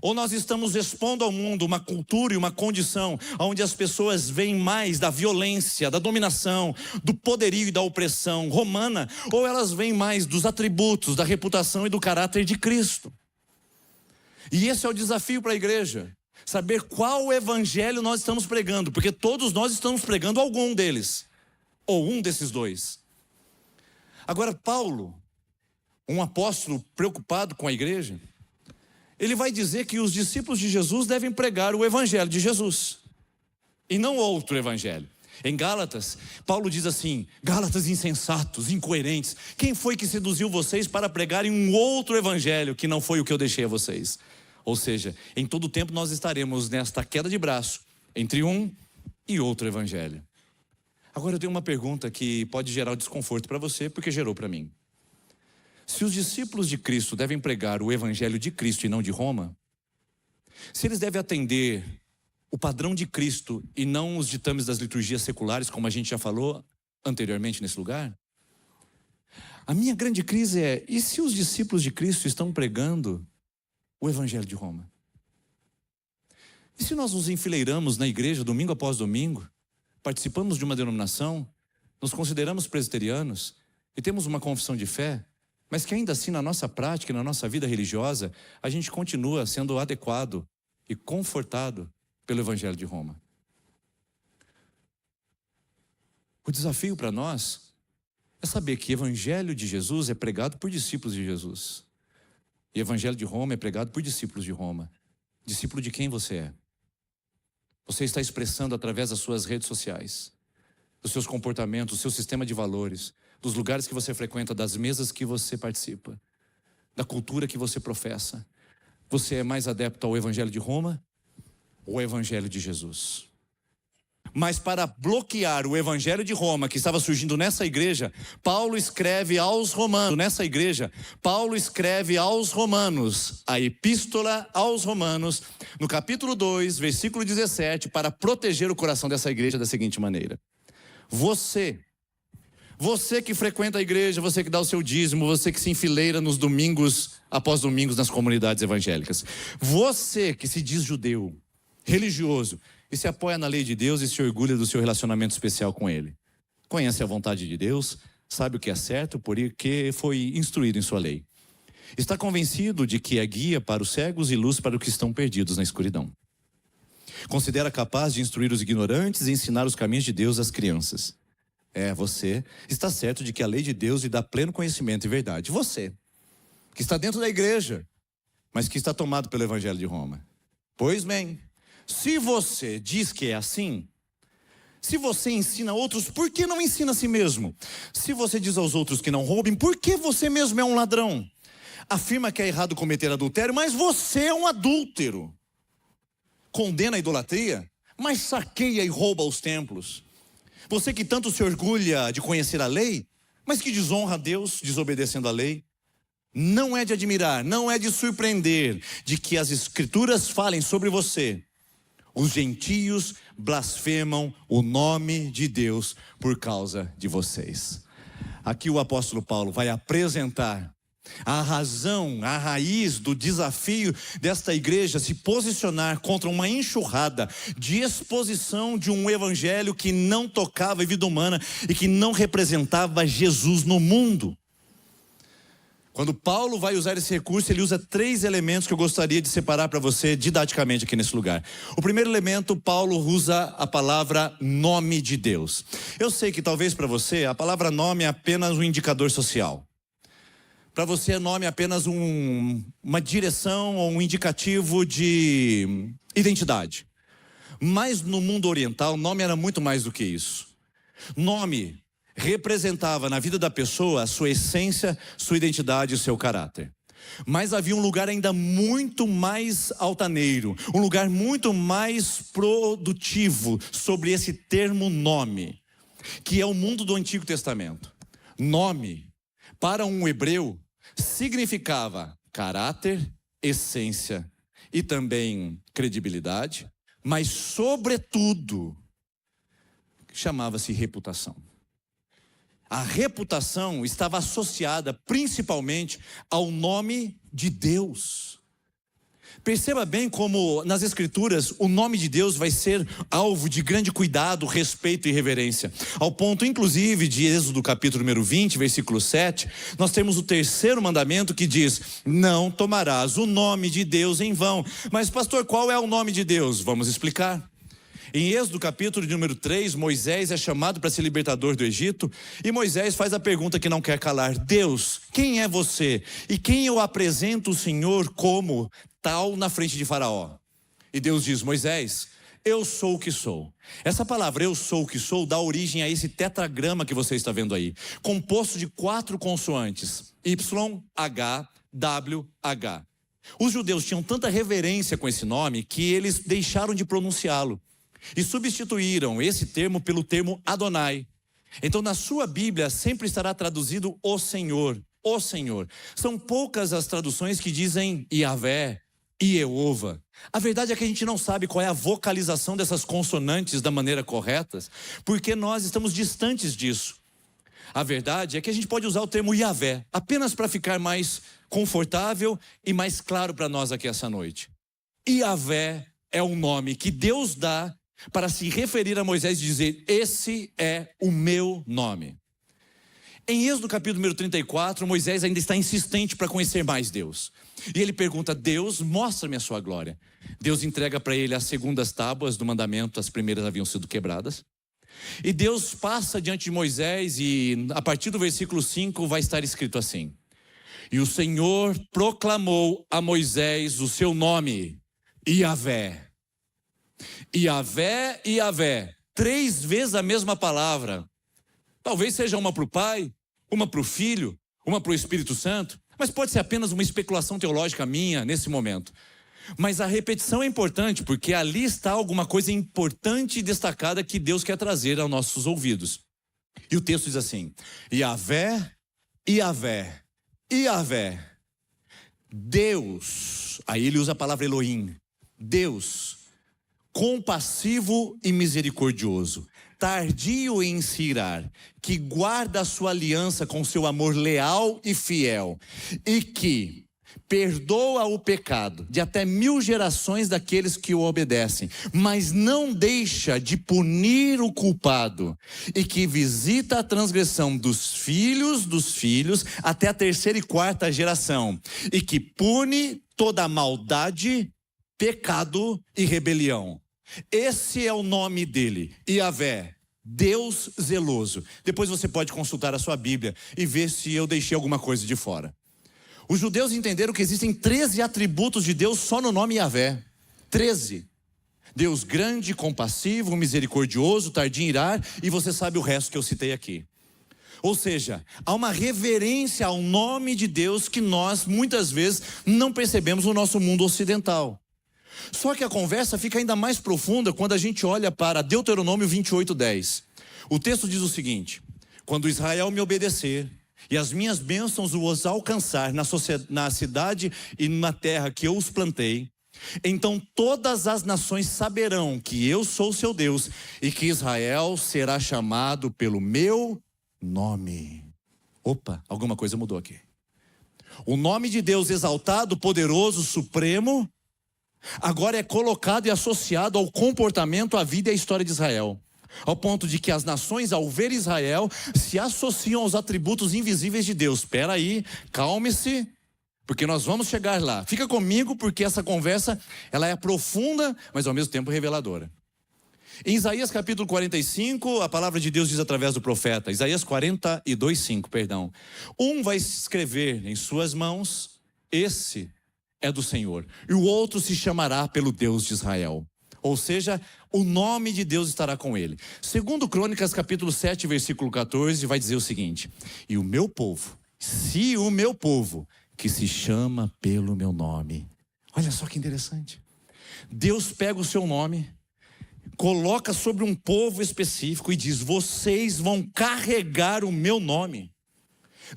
Ou nós estamos expondo ao mundo uma cultura e uma condição onde as pessoas veem mais da violência, da dominação, do poderio e da opressão romana, ou elas veem mais dos atributos, da reputação e do caráter de Cristo. E esse é o desafio para a igreja, saber qual evangelho nós estamos pregando, porque todos nós estamos pregando algum deles, ou um desses 2. Agora, Paulo, um apóstolo preocupado com a igreja, ele vai dizer que os discípulos de Jesus devem pregar o evangelho de Jesus, e não outro evangelho. Em Gálatas, Paulo diz assim: Gálatas insensatos, incoerentes, quem foi que seduziu vocês para pregarem um outro evangelho que não foi o que eu deixei a vocês? Ou seja, em todo tempo nós estaremos nesta queda de braço entre um e outro evangelho. Agora eu tenho uma pergunta que pode gerar desconforto para você, porque gerou para mim. Se os discípulos de Cristo devem pregar o evangelho de Cristo e não de Roma, se eles devem atender o padrão de Cristo e não os ditames das liturgias seculares, como a gente já falou anteriormente nesse lugar, a minha grande crise é: e se os discípulos de Cristo estão pregando o evangelho de Roma? E se nós nos enfileiramos na igreja domingo após domingo, participamos de uma denominação, nos consideramos presbiterianos e temos uma confissão de fé, mas que ainda assim na nossa prática e na nossa vida religiosa a gente continua sendo adequado e confortado pelo evangelho de Roma? O desafio para nós é saber que o evangelho de Jesus é pregado por discípulos de Jesus, e o evangelho de Roma é pregado por discípulos de Roma. Discípulo de quem você é? Você está expressando através das suas redes sociais, dos seus comportamentos, do seu sistema de valores, dos lugares que você frequenta, das mesas que você participa, da cultura que você professa. Você é mais adepto ao evangelho de Roma ou ao evangelho de Jesus? Mas para bloquear o evangelho de Roma que estava surgindo nessa igreja, Paulo escreve aos Romanos, a epístola aos Romanos, no capítulo 2, versículo 17, para proteger o coração dessa igreja da seguinte maneira: Você que frequenta a igreja, você que dá o seu dízimo, você que se enfileira nos domingos após domingos nas comunidades evangélicas, você que se diz judeu, religioso, e se apoia na lei de Deus e se orgulha do seu relacionamento especial com Ele, conhece a vontade de Deus, sabe o que é certo porque foi instruído em sua lei, está convencido de que é guia para os cegos e luz para os que estão perdidos na escuridão, considera capaz de instruir os ignorantes e ensinar os caminhos de Deus às crianças. Você está certo de que a lei de Deus lhe dá pleno conhecimento e verdade. Você, que está dentro da igreja, mas que está tomado pelo evangelho de Roma. Pois bem, se você diz que é assim, se você ensina outros, por que não ensina a si mesmo? Se você diz aos outros que não roubem, por que você mesmo é um ladrão? afirma que é errado cometer adultério, mas você é um adúltero. Condena a idolatria, mas saqueia e rouba os templos. Você que tanto se orgulha de conhecer a lei, mas que desonra a Deus desobedecendo a lei. Não é de admirar, não é de surpreender de que as escrituras falem sobre você. Os gentios blasfemam o nome de Deus por causa de vocês. Aqui o apóstolo Paulo vai apresentar a razão, a raiz do desafio desta igreja se posicionar contra uma enxurrada de exposição de um evangelho que não tocava a vida humana e que não representava Jesus no mundo. Quando Paulo vai usar esse recurso, ele usa 3 elementos que eu gostaria de separar para você didaticamente aqui nesse lugar. O primeiro elemento, Paulo usa a palavra nome de Deus. Eu sei que talvez para você a palavra nome é apenas um indicador social. Para você, nome é apenas uma direção ou um indicativo de identidade. Mas no mundo oriental, nome era muito mais do que isso. Nome representava na vida da pessoa a sua essência, sua identidade e o seu caráter. Mas havia um lugar ainda muito mais altaneiro, um lugar muito mais produtivo sobre esse termo nome, que é o mundo do Antigo Testamento. Nome, para um hebreu, significava caráter, essência e também credibilidade, mas sobretudo chamava-se reputação. A reputação estava associada principalmente ao nome de Deus. Perceba bem como nas escrituras o nome de Deus vai ser alvo de grande cuidado, respeito e reverência. Ao ponto inclusive de Êxodo capítulo número 20, versículo 7, nós temos o 3º mandamento que diz: não tomarás o nome de Deus em vão. Mas pastor, qual é o nome de Deus? Vamos explicar. Em Êxodo capítulo número 3, Moisés é chamado para ser libertador do Egito, e Moisés faz a pergunta que não quer calar: Deus, quem é você? E quem eu apresento o Senhor como tal na frente de Faraó? E Deus diz: Moisés, eu sou o que sou. Essa palavra eu sou o que sou dá origem a esse tetragrama que você está vendo aí, composto de 4 consoantes: Y, H, W, H. Os judeus tinham tanta reverência com esse nome que eles deixaram de pronunciá-lo e substituíram esse termo pelo termo Adonai. Então na sua Bíblia sempre estará traduzido o Senhor, o Senhor. São poucas as traduções que dizem Yahvé, Iehova. A verdade é que a gente não sabe qual é a vocalização dessas consonantes da maneira correta, porque nós estamos distantes disso. A verdade é que a gente pode usar o termo Yahvé, apenas para ficar mais confortável e mais claro para nós aqui essa noite. Yahvé é um nome que Deus dá para se referir a Moisés e dizer: esse é o meu nome. Em Êxodo capítulo número 34, Moisés ainda está insistente para conhecer mais Deus. E ele pergunta: Deus, mostra-me a sua glória. Deus entrega para ele as 2ª tábuas do mandamento, as primeiras haviam sido quebradas. E Deus passa diante de Moisés e a partir do versículo 5 vai estar escrito assim: e o Senhor proclamou a Moisés o seu nome, Yahvé. Yahvé, Yahvé, 3 vezes a mesma palavra. Talvez seja uma para o Pai, uma para o Filho, uma para o Espírito Santo, mas pode ser apenas uma especulação teológica minha nesse momento. Mas a repetição é importante, porque ali está alguma coisa importante e destacada que Deus quer trazer aos nossos ouvidos. E o texto diz assim: Yahvé, Yahvé, Yahvé, Deus, aí ele usa a palavra Elohim, Deus, compassivo e misericordioso, tardio em se irar, que guarda a sua aliança com seu amor leal e fiel, e que perdoa o pecado de até 1000 gerações daqueles que o obedecem, mas não deixa de punir o culpado, e que visita a transgressão dos filhos até a 3ª e 4ª geração, e que pune toda a maldade, pecado e rebelião. Esse é o nome dele, Yahvé, Deus zeloso. Depois você pode consultar a sua Bíblia e ver se eu deixei alguma coisa de fora. Os judeus entenderam que existem 13 atributos de Deus só no nome Yahvé. 13. Deus grande, compassivo, misericordioso, tardio em irar, e você sabe o resto que eu citei aqui. Ou seja, há uma reverência ao nome de Deus que nós, muitas vezes, não percebemos no nosso mundo ocidental. Só que a conversa fica ainda mais profunda quando a gente olha para Deuteronômio 28:10. O texto diz o seguinte: quando Israel me obedecer e as minhas bênçãos os alcançar na cidade e na terra que eu os plantei, então todas as nações saberão que eu sou seu Deus e que Israel será chamado pelo meu nome. Opa, alguma coisa mudou aqui. O nome de Deus exaltado, poderoso, supremo, agora é colocado e associado ao comportamento, à vida e à história de Israel. Ao ponto de que as nações, ao ver Israel, se associam aos atributos invisíveis de Deus. Espera aí, calme-se, porque nós vamos chegar lá. Fica comigo, porque essa conversa ela é profunda, mas ao mesmo tempo reveladora. Em Isaías capítulo 45, a palavra de Deus diz através do profeta, Isaías 42:5, perdão. Um vai escrever em suas mãos, esse é do Senhor, e o outro se chamará pelo Deus de Israel. Ou seja, o nome de Deus estará com ele. Segundo Crônicas capítulo 7, versículo 14, vai dizer o seguinte: e o meu povo, se o meu povo, que se chama pelo meu nome. Olha só que interessante. Deus pega o seu nome, coloca sobre um povo específico e diz: vocês vão carregar o meu nome.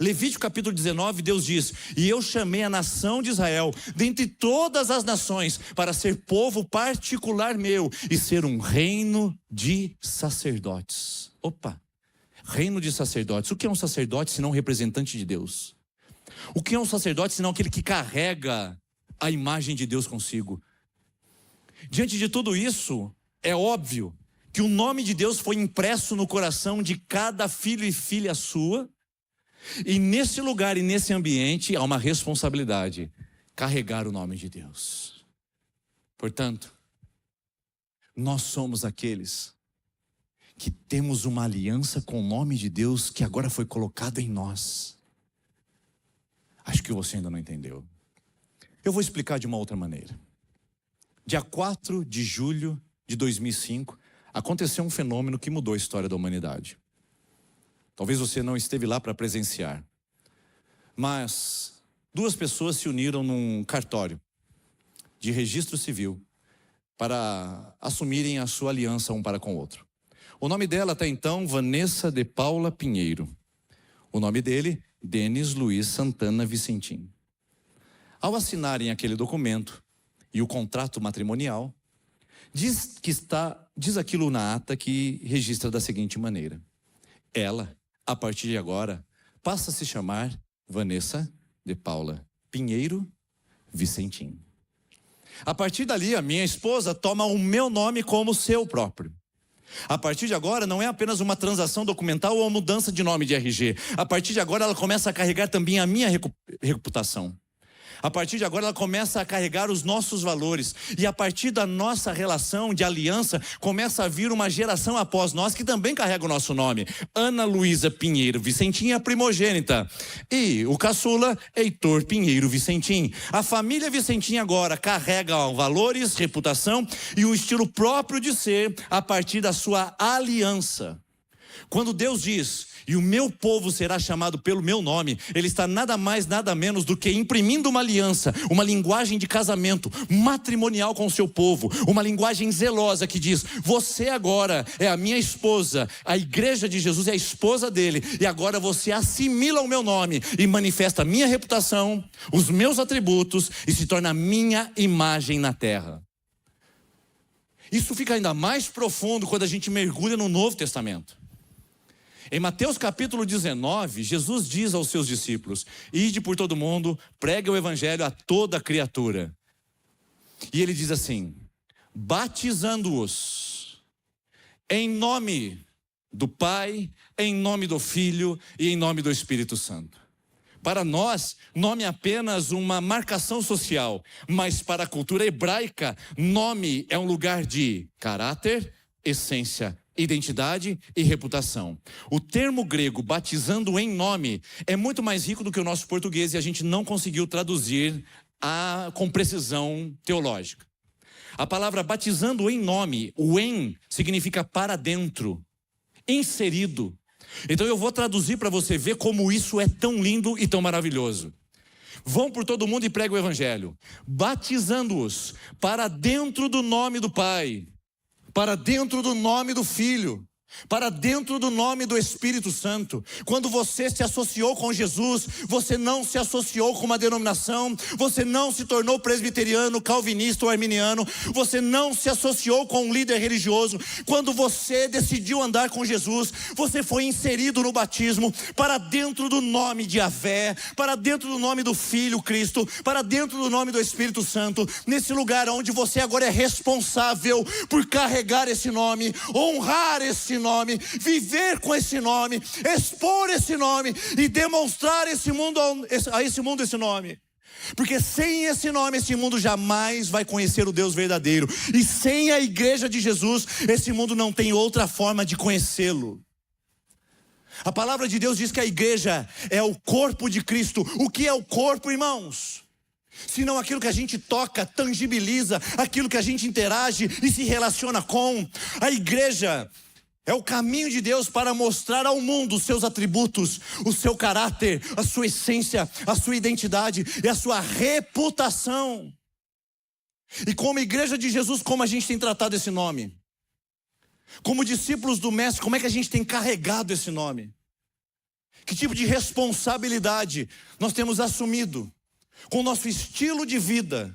Levítico capítulo 19, Deus diz: e eu chamei a nação de Israel dentre todas as nações para ser povo particular meu e ser um reino de sacerdotes. Opa, reino de sacerdotes. O que é um sacerdote senão um representante de Deus? O que é um sacerdote senão aquele que carrega a imagem de Deus consigo? Diante de tudo isso, é óbvio que o nome de Deus foi impresso no coração de cada filho e filha sua. E nesse lugar e nesse ambiente há uma responsabilidade: carregar o nome de Deus. Portanto, nós somos aqueles que temos uma aliança com o nome de Deus que agora foi colocado em nós. Acho que você ainda não entendeu. Eu vou explicar de uma outra maneira. Dia 4 de julho de 2005, aconteceu um fenômeno que mudou a história da humanidade. Talvez você não esteve lá para presenciar, mas duas pessoas se uniram num cartório de registro civil para assumirem a sua aliança um para com o outro. O nome dela até então, Vanessa de Paula Pinheiro. O nome dele, Denis Luiz Santana Vicentim. Ao assinarem aquele documento e o contrato matrimonial, diz aquilo na ata que registra da seguinte maneira: ela, a partir de agora, passa a se chamar Vanessa de Paula Pinheiro Vicentim. A partir dali, a minha esposa toma o meu nome como seu próprio. A partir de agora, não é apenas uma transação documental ou uma mudança de nome de RG. A partir de agora, ela começa a carregar também a minha reputação. A partir de agora ela começa a carregar os nossos valores. E a partir da nossa relação de aliança, começa a vir uma geração após nós que também carrega o nosso nome. Ana Luísa Pinheiro Vicentim é a primogênita. E o caçula, Heitor Pinheiro Vicentim. A família Vicentim agora carrega valores, reputação e um estilo próprio de ser a partir da sua aliança. Quando Deus diz: e o meu povo será chamado pelo meu nome, Ele está nada mais, nada menos do que imprimindo uma aliança, uma linguagem de casamento matrimonial com o seu povo, uma linguagem zelosa que diz: você agora é a minha esposa, a igreja de Jesus é a esposa dele, e agora você assimila o meu nome e manifesta a minha reputação, os meus atributos e se torna a minha imagem na terra. Isso fica ainda mais profundo quando a gente mergulha no Novo Testamento. Em Mateus capítulo 19, Jesus diz aos seus discípulos: ide por todo mundo, pregue o evangelho a toda criatura. E ele diz assim: batizando-os em nome do Pai, em nome do Filho e em nome do Espírito Santo. Para nós, nome é apenas uma marcação social, mas para a cultura hebraica, nome é um lugar de caráter, essência, identidade e reputação. O termo grego batizando em nome é muito mais rico do que o nosso português e a gente não conseguiu traduzir com precisão teológica. A palavra batizando em nome, o em significa para dentro, inserido. Então eu vou traduzir para você ver como isso é tão lindo e tão maravilhoso. Vão por todo mundo e pregam o evangelho, batizando-os para dentro do nome do Pai, para dentro do nome do Filho, para dentro do nome do Espírito Santo. Quando você se associou com Jesus, você não se associou com uma denominação, você não se tornou presbiteriano, calvinista ou arminiano, você não se associou com um líder religioso. Quando você decidiu andar com Jesus, você foi inserido no batismo para dentro do nome de Yahvé, para dentro do nome do Filho Cristo, para dentro do nome do Espírito Santo, nesse lugar onde você agora é responsável por carregar esse nome, honrar esse nome, viver com esse nome, expor esse nome e demonstrar a esse mundo esse nome. Porque sem esse nome, esse mundo jamais vai conhecer o Deus verdadeiro. E sem a igreja de Jesus, esse mundo não tem outra forma de conhecê-lo. A palavra de Deus diz que a igreja é o corpo de Cristo. O que é o corpo, irmãos? Senão aquilo que a gente toca, tangibiliza, aquilo que a gente interage e se relaciona com. A igreja é o caminho de Deus para mostrar ao mundo os seus atributos, o seu caráter, a sua essência, a sua identidade e a sua reputação. E como igreja de Jesus, como a gente tem tratado esse nome? Como discípulos do Mestre, como é que a gente tem carregado esse nome? Que tipo de responsabilidade nós temos assumido com o nosso estilo de vida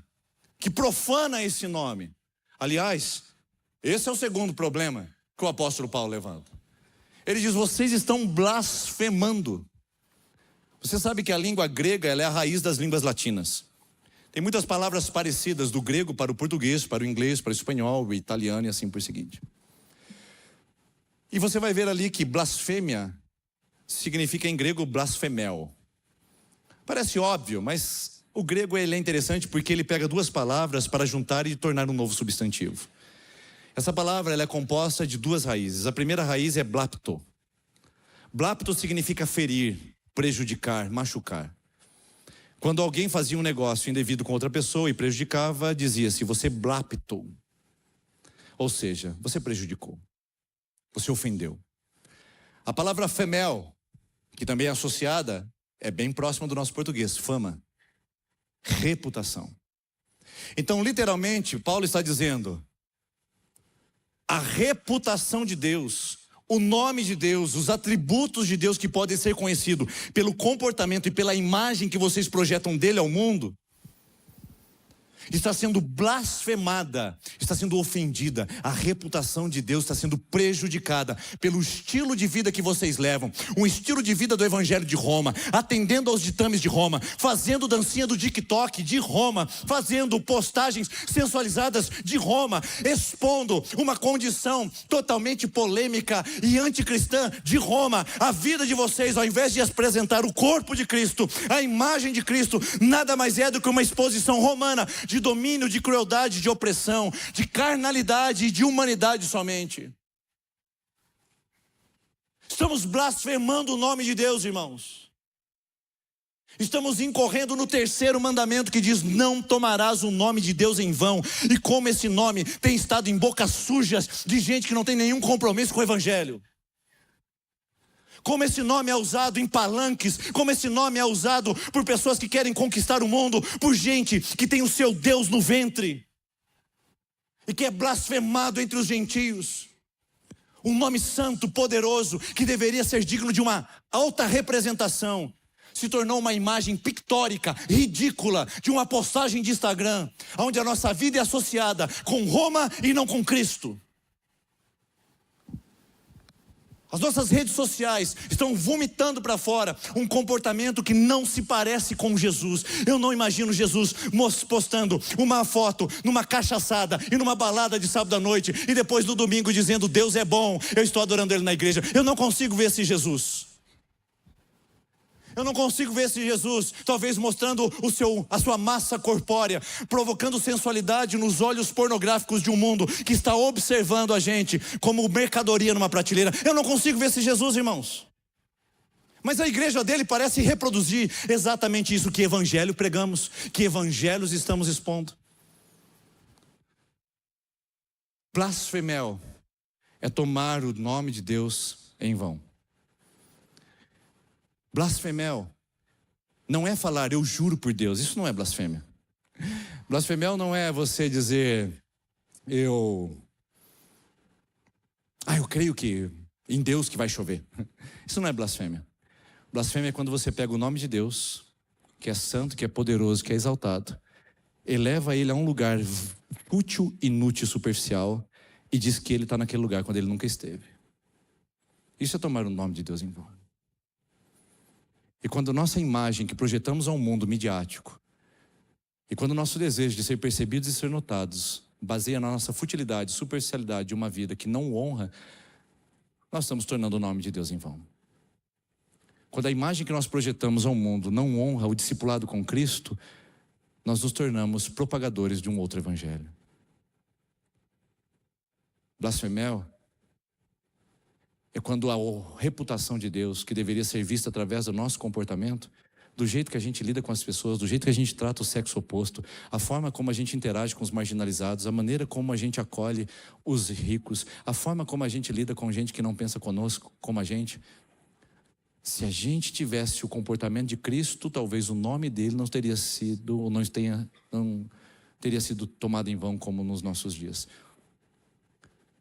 que profana esse nome? Aliás, esse é o segundo problema que o apóstolo Paulo levanta. Ele diz: vocês estão blasfemando. Você sabe que a língua grega, ela é a raiz das línguas latinas. Tem muitas palavras parecidas do grego para o português, para o inglês, para o espanhol, o italiano e assim por seguinte. E você vai ver ali que blasfêmia significa em grego blasfemel. Parece óbvio, mas o grego ele é interessante porque ele pega duas palavras para juntar e tornar um novo substantivo. Essa palavra ela é composta de duas raízes. A primeira raiz é blapto. Blapto significa ferir, prejudicar, machucar. Quando alguém fazia um negócio indevido com outra pessoa e prejudicava, dizia-se: você blaptou. Ou seja, você prejudicou, você ofendeu. A palavra femel, que também é associada, é bem próxima do nosso português: fama, reputação. Então, literalmente, Paulo está dizendo: a reputação de Deus, o nome de Deus, os atributos de Deus que podem ser conhecidos pelo comportamento e pela imagem que vocês projetam dele ao mundo, está sendo blasfemada, está sendo ofendida. A reputação de Deus está sendo prejudicada pelo estilo de vida que vocês levam. Um estilo de vida do Evangelho de Roma, atendendo aos ditames de Roma, fazendo dancinha do TikTok de Roma, fazendo postagens sensualizadas de Roma, expondo uma condição totalmente polêmica e anticristã de Roma. A vida de vocês, ao invés de apresentar o corpo de Cristo, a imagem de Cristo, nada mais é do que uma exposição romana de domínio, de crueldade, de opressão, de carnalidade e de humanidade somente. Estamos blasfemando o nome de Deus, irmãos. Estamos incorrendo no terceiro mandamento que diz: não tomarás o nome de Deus em vão. E como esse nome tem estado em bocas sujas de gente que não tem nenhum compromisso com o Evangelho. Como esse nome é usado em palanques, como esse nome é usado por pessoas que querem conquistar o mundo, por gente que tem o seu Deus no ventre e que é blasfemado entre os gentios. Um nome santo, poderoso, que deveria ser digno de uma alta representação, se tornou uma imagem pictórica, ridícula, de uma postagem de Instagram, onde a nossa vida é associada com Roma e não com Cristo. As nossas redes sociais estão vomitando para fora um comportamento que não se parece com Jesus. Eu não imagino Jesus postando uma foto numa cachaçada e numa balada de sábado à noite e depois no domingo dizendo: Deus é bom, eu estou adorando Ele na igreja. Eu não consigo ver esse Jesus. Eu não consigo ver esse Jesus, talvez mostrando a sua massa corpórea, provocando sensualidade nos olhos pornográficos de um mundo que está observando a gente como mercadoria numa prateleira. Eu não consigo ver esse Jesus, irmãos. Mas a igreja dele parece reproduzir exatamente isso. Que evangelho pregamos, que evangelhos estamos expondo. Blasfemel é tomar o nome de Deus em vão. Blasfemel não é falar eu juro por Deus, isso não é blasfêmia. Blasfemel não é você dizer eu creio que em Deus que vai chover. Isso não é blasfêmia. Blasfêmia é quando você pega o nome de Deus, que é santo, que é poderoso, que é exaltado, eleva ele a um lugar fútil, inútil, superficial e diz que ele está naquele lugar quando ele nunca esteve. Isso é tomar o nome de Deus em vão. E quando nossa imagem que projetamos ao mundo midiático, e quando o nosso desejo de ser percebidos e ser notados baseia na nossa futilidade, superficialidade de uma vida que não honra, nós estamos tornando o nome de Deus em vão. Quando a imagem que nós projetamos ao mundo não honra o discipulado com Cristo, nós nos tornamos propagadores de um outro evangelho. Blasfemel é quando a reputação de Deus, que deveria ser vista através do nosso comportamento, do jeito que a gente lida com as pessoas, do jeito que a gente trata o sexo oposto, a forma como a gente interage com os marginalizados, a maneira como a gente acolhe os ricos, a forma como a gente lida com gente que não pensa conosco como a gente. Se a gente tivesse o comportamento de Cristo, talvez o nome dele não teria sido tomado em vão como nos nossos dias.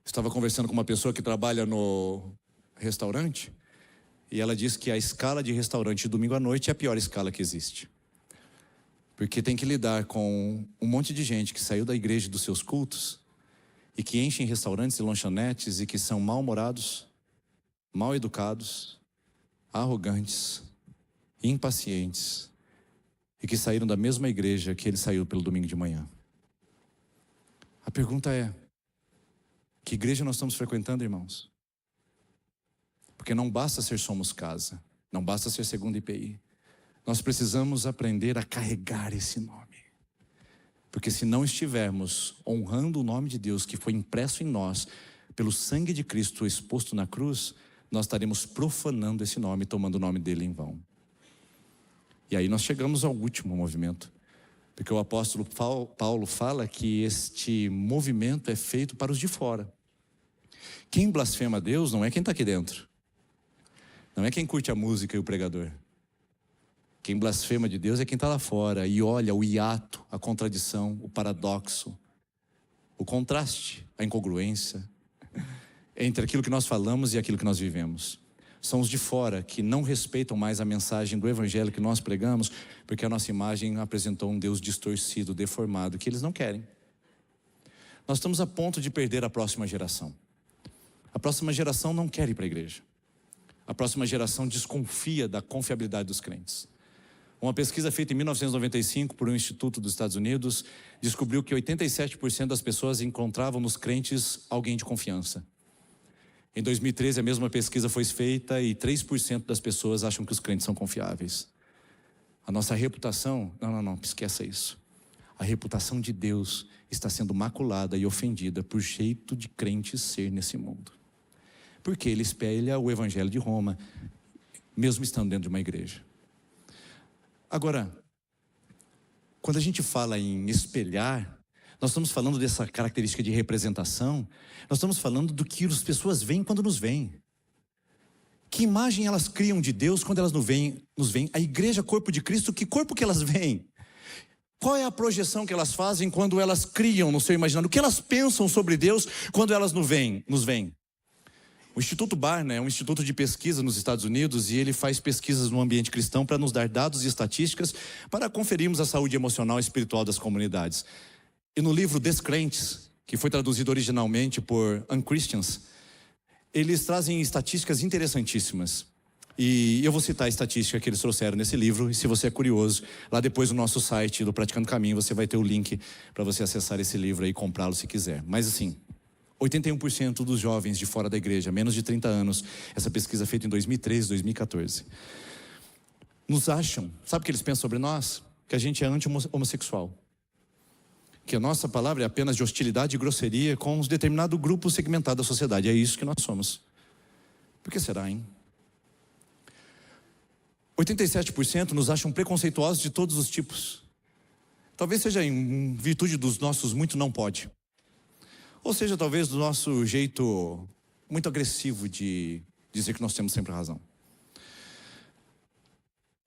Estava conversando com uma pessoa que trabalha no restaurante e ela disse que a escala de restaurante de domingo à noite é a pior escala que existe. Porque tem que lidar com um monte de gente que saiu da igreja dos seus cultos e que enchem restaurantes e lanchonetes e que são mal-humorados, mal-educados, arrogantes, impacientes e que saíram da mesma igreja que ele saiu pelo domingo de manhã. A pergunta é: que igreja nós estamos frequentando, irmãos? Porque não basta ser Somos Casa, não basta ser Segunda IPI. Nós precisamos aprender a carregar esse nome. Porque se não estivermos honrando o nome de Deus que foi impresso em nós pelo sangue de Cristo exposto na cruz, nós estaremos profanando esse nome, tomando o nome dele em vão. E aí nós chegamos ao último movimento. Porque o apóstolo Paulo fala que este movimento é feito para os de fora. Quem blasfema a Deus não é quem está aqui dentro. Não é quem curte a música e o pregador. Quem blasfema de Deus é quem está lá fora e olha o hiato, a contradição, o paradoxo, o contraste, a incongruência entre aquilo que nós falamos e aquilo que nós vivemos. São os de fora que não respeitam mais a mensagem do evangelho que nós pregamos, porque a nossa imagem apresentou um Deus distorcido, deformado, que eles não querem. Nós estamos a ponto de perder a próxima geração. A próxima geração não quer ir para a igreja. A próxima geração desconfia da confiabilidade dos crentes. Uma pesquisa feita em 1995 por um instituto dos Estados Unidos descobriu que 87% das pessoas encontravam nos crentes alguém de confiança. Em 2013, a mesma pesquisa foi feita e 3% das pessoas acham que os crentes são confiáveis. A nossa reputação, não, esqueça isso. A reputação de Deus está sendo maculada e ofendida por jeito de crente ser nesse mundo. Porque ele espelha o evangelho de Roma, mesmo estando dentro de uma igreja. Agora, quando a gente fala em espelhar, nós estamos falando dessa característica de representação, nós estamos falando do que as pessoas veem quando nos veem. Que imagem elas criam de Deus quando elas nos veem? A igreja, corpo de Cristo, que corpo que elas veem? Qual é a projeção que elas fazem quando elas criam no seu imaginário? O que elas pensam sobre Deus quando elas nos veem? O Instituto Barna é um instituto de pesquisa nos Estados Unidos e ele faz pesquisas no ambiente cristão para nos dar dados e estatísticas para conferirmos a saúde emocional e espiritual das comunidades. E no livro Descrentes, que foi traduzido originalmente por Unchristians, eles trazem estatísticas interessantíssimas. E eu vou citar a estatística que eles trouxeram nesse livro, e se você é curioso, lá depois no nosso site do Praticando Caminho, você vai ter o link para você acessar esse livro aí e comprá-lo se quiser. Mas assim, 81% dos jovens de fora da igreja, menos de 30 anos, essa pesquisa feita em 2013, 2014, nos acham, sabe o que eles pensam sobre nós? Que a gente é anti-homossexual. Que a nossa palavra é apenas de hostilidade e grosseria com um determinado grupo segmentado da sociedade. É isso que nós somos. Por que será, hein? 87% nos acham preconceituosos de todos os tipos. Talvez seja em virtude dos nossos muito não pode. Ou seja, talvez do nosso jeito muito agressivo de dizer que nós temos sempre razão.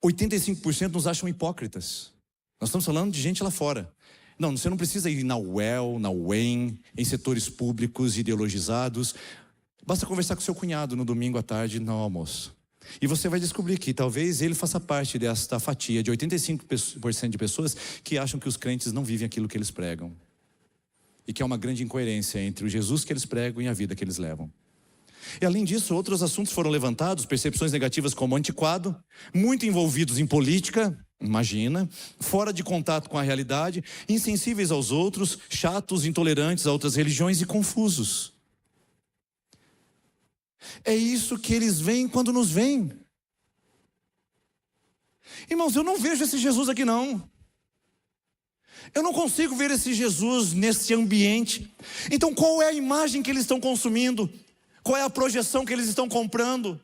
85% nos acham hipócritas. Nós estamos falando de gente lá fora. Não, você não precisa ir na UEL, na UEM, em setores públicos ideologizados. Basta conversar com seu cunhado no domingo à tarde, no almoço. E você vai descobrir que talvez ele faça parte desta fatia de 85% de pessoas que acham que os crentes não vivem aquilo que eles pregam. E que há uma grande incoerência entre o Jesus que eles pregam e a vida que eles levam. E além disso, outros assuntos foram levantados, percepções negativas como antiquado, muito envolvidos em política, imagina, fora de contato com a realidade, insensíveis aos outros, chatos, intolerantes a outras religiões e confusos. É isso que eles veem quando nos veem. Irmãos, eu não vejo esse Jesus aqui não. Eu não consigo ver esse Jesus nesse ambiente. Então qual é a imagem que eles estão consumindo? Qual é a projeção que eles estão comprando?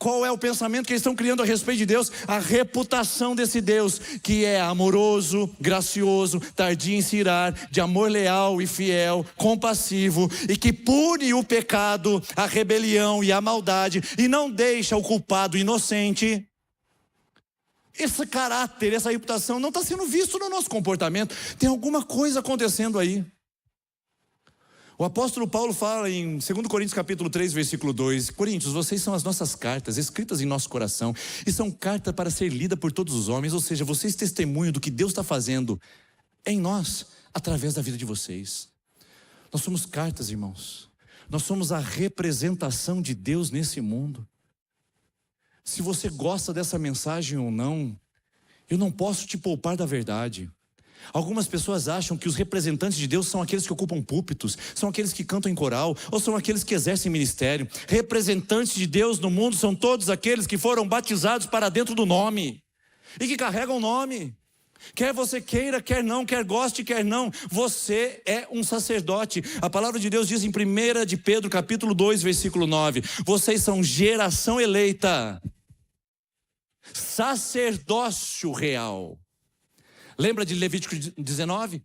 Qual é o pensamento que eles estão criando a respeito de Deus? A reputação desse Deus que é amoroso, gracioso, tardio em se irar, de amor leal e fiel, compassivo e que pune o pecado, a rebelião e a maldade e não deixa o culpado inocente. Esse caráter, essa reputação não está sendo visto no nosso comportamento. Tem alguma coisa acontecendo aí. O apóstolo Paulo fala em 2 Coríntios capítulo 3, versículo 2, Coríntios, vocês são as nossas cartas, escritas em nosso coração, e são cartas para ser lida por todos os homens, ou seja, vocês testemunham do que Deus está fazendo em nós, através da vida de vocês. Nós somos cartas, irmãos. Nós somos a representação de Deus nesse mundo. Se você gosta dessa mensagem ou não, eu não posso te poupar da verdade. Algumas pessoas acham que os representantes de Deus são aqueles que ocupam púlpitos, são aqueles que cantam em coral, ou são aqueles que exercem ministério. Representantes de Deus no mundo são todos aqueles que foram batizados para dentro do nome e que carregam o nome. Quer você queira, quer não, quer goste, quer não, você é um sacerdote. A palavra de Deus diz em 1 de Pedro capítulo 2, versículo 9, vocês são geração eleita, sacerdócio real. Lembra de Levítico 19?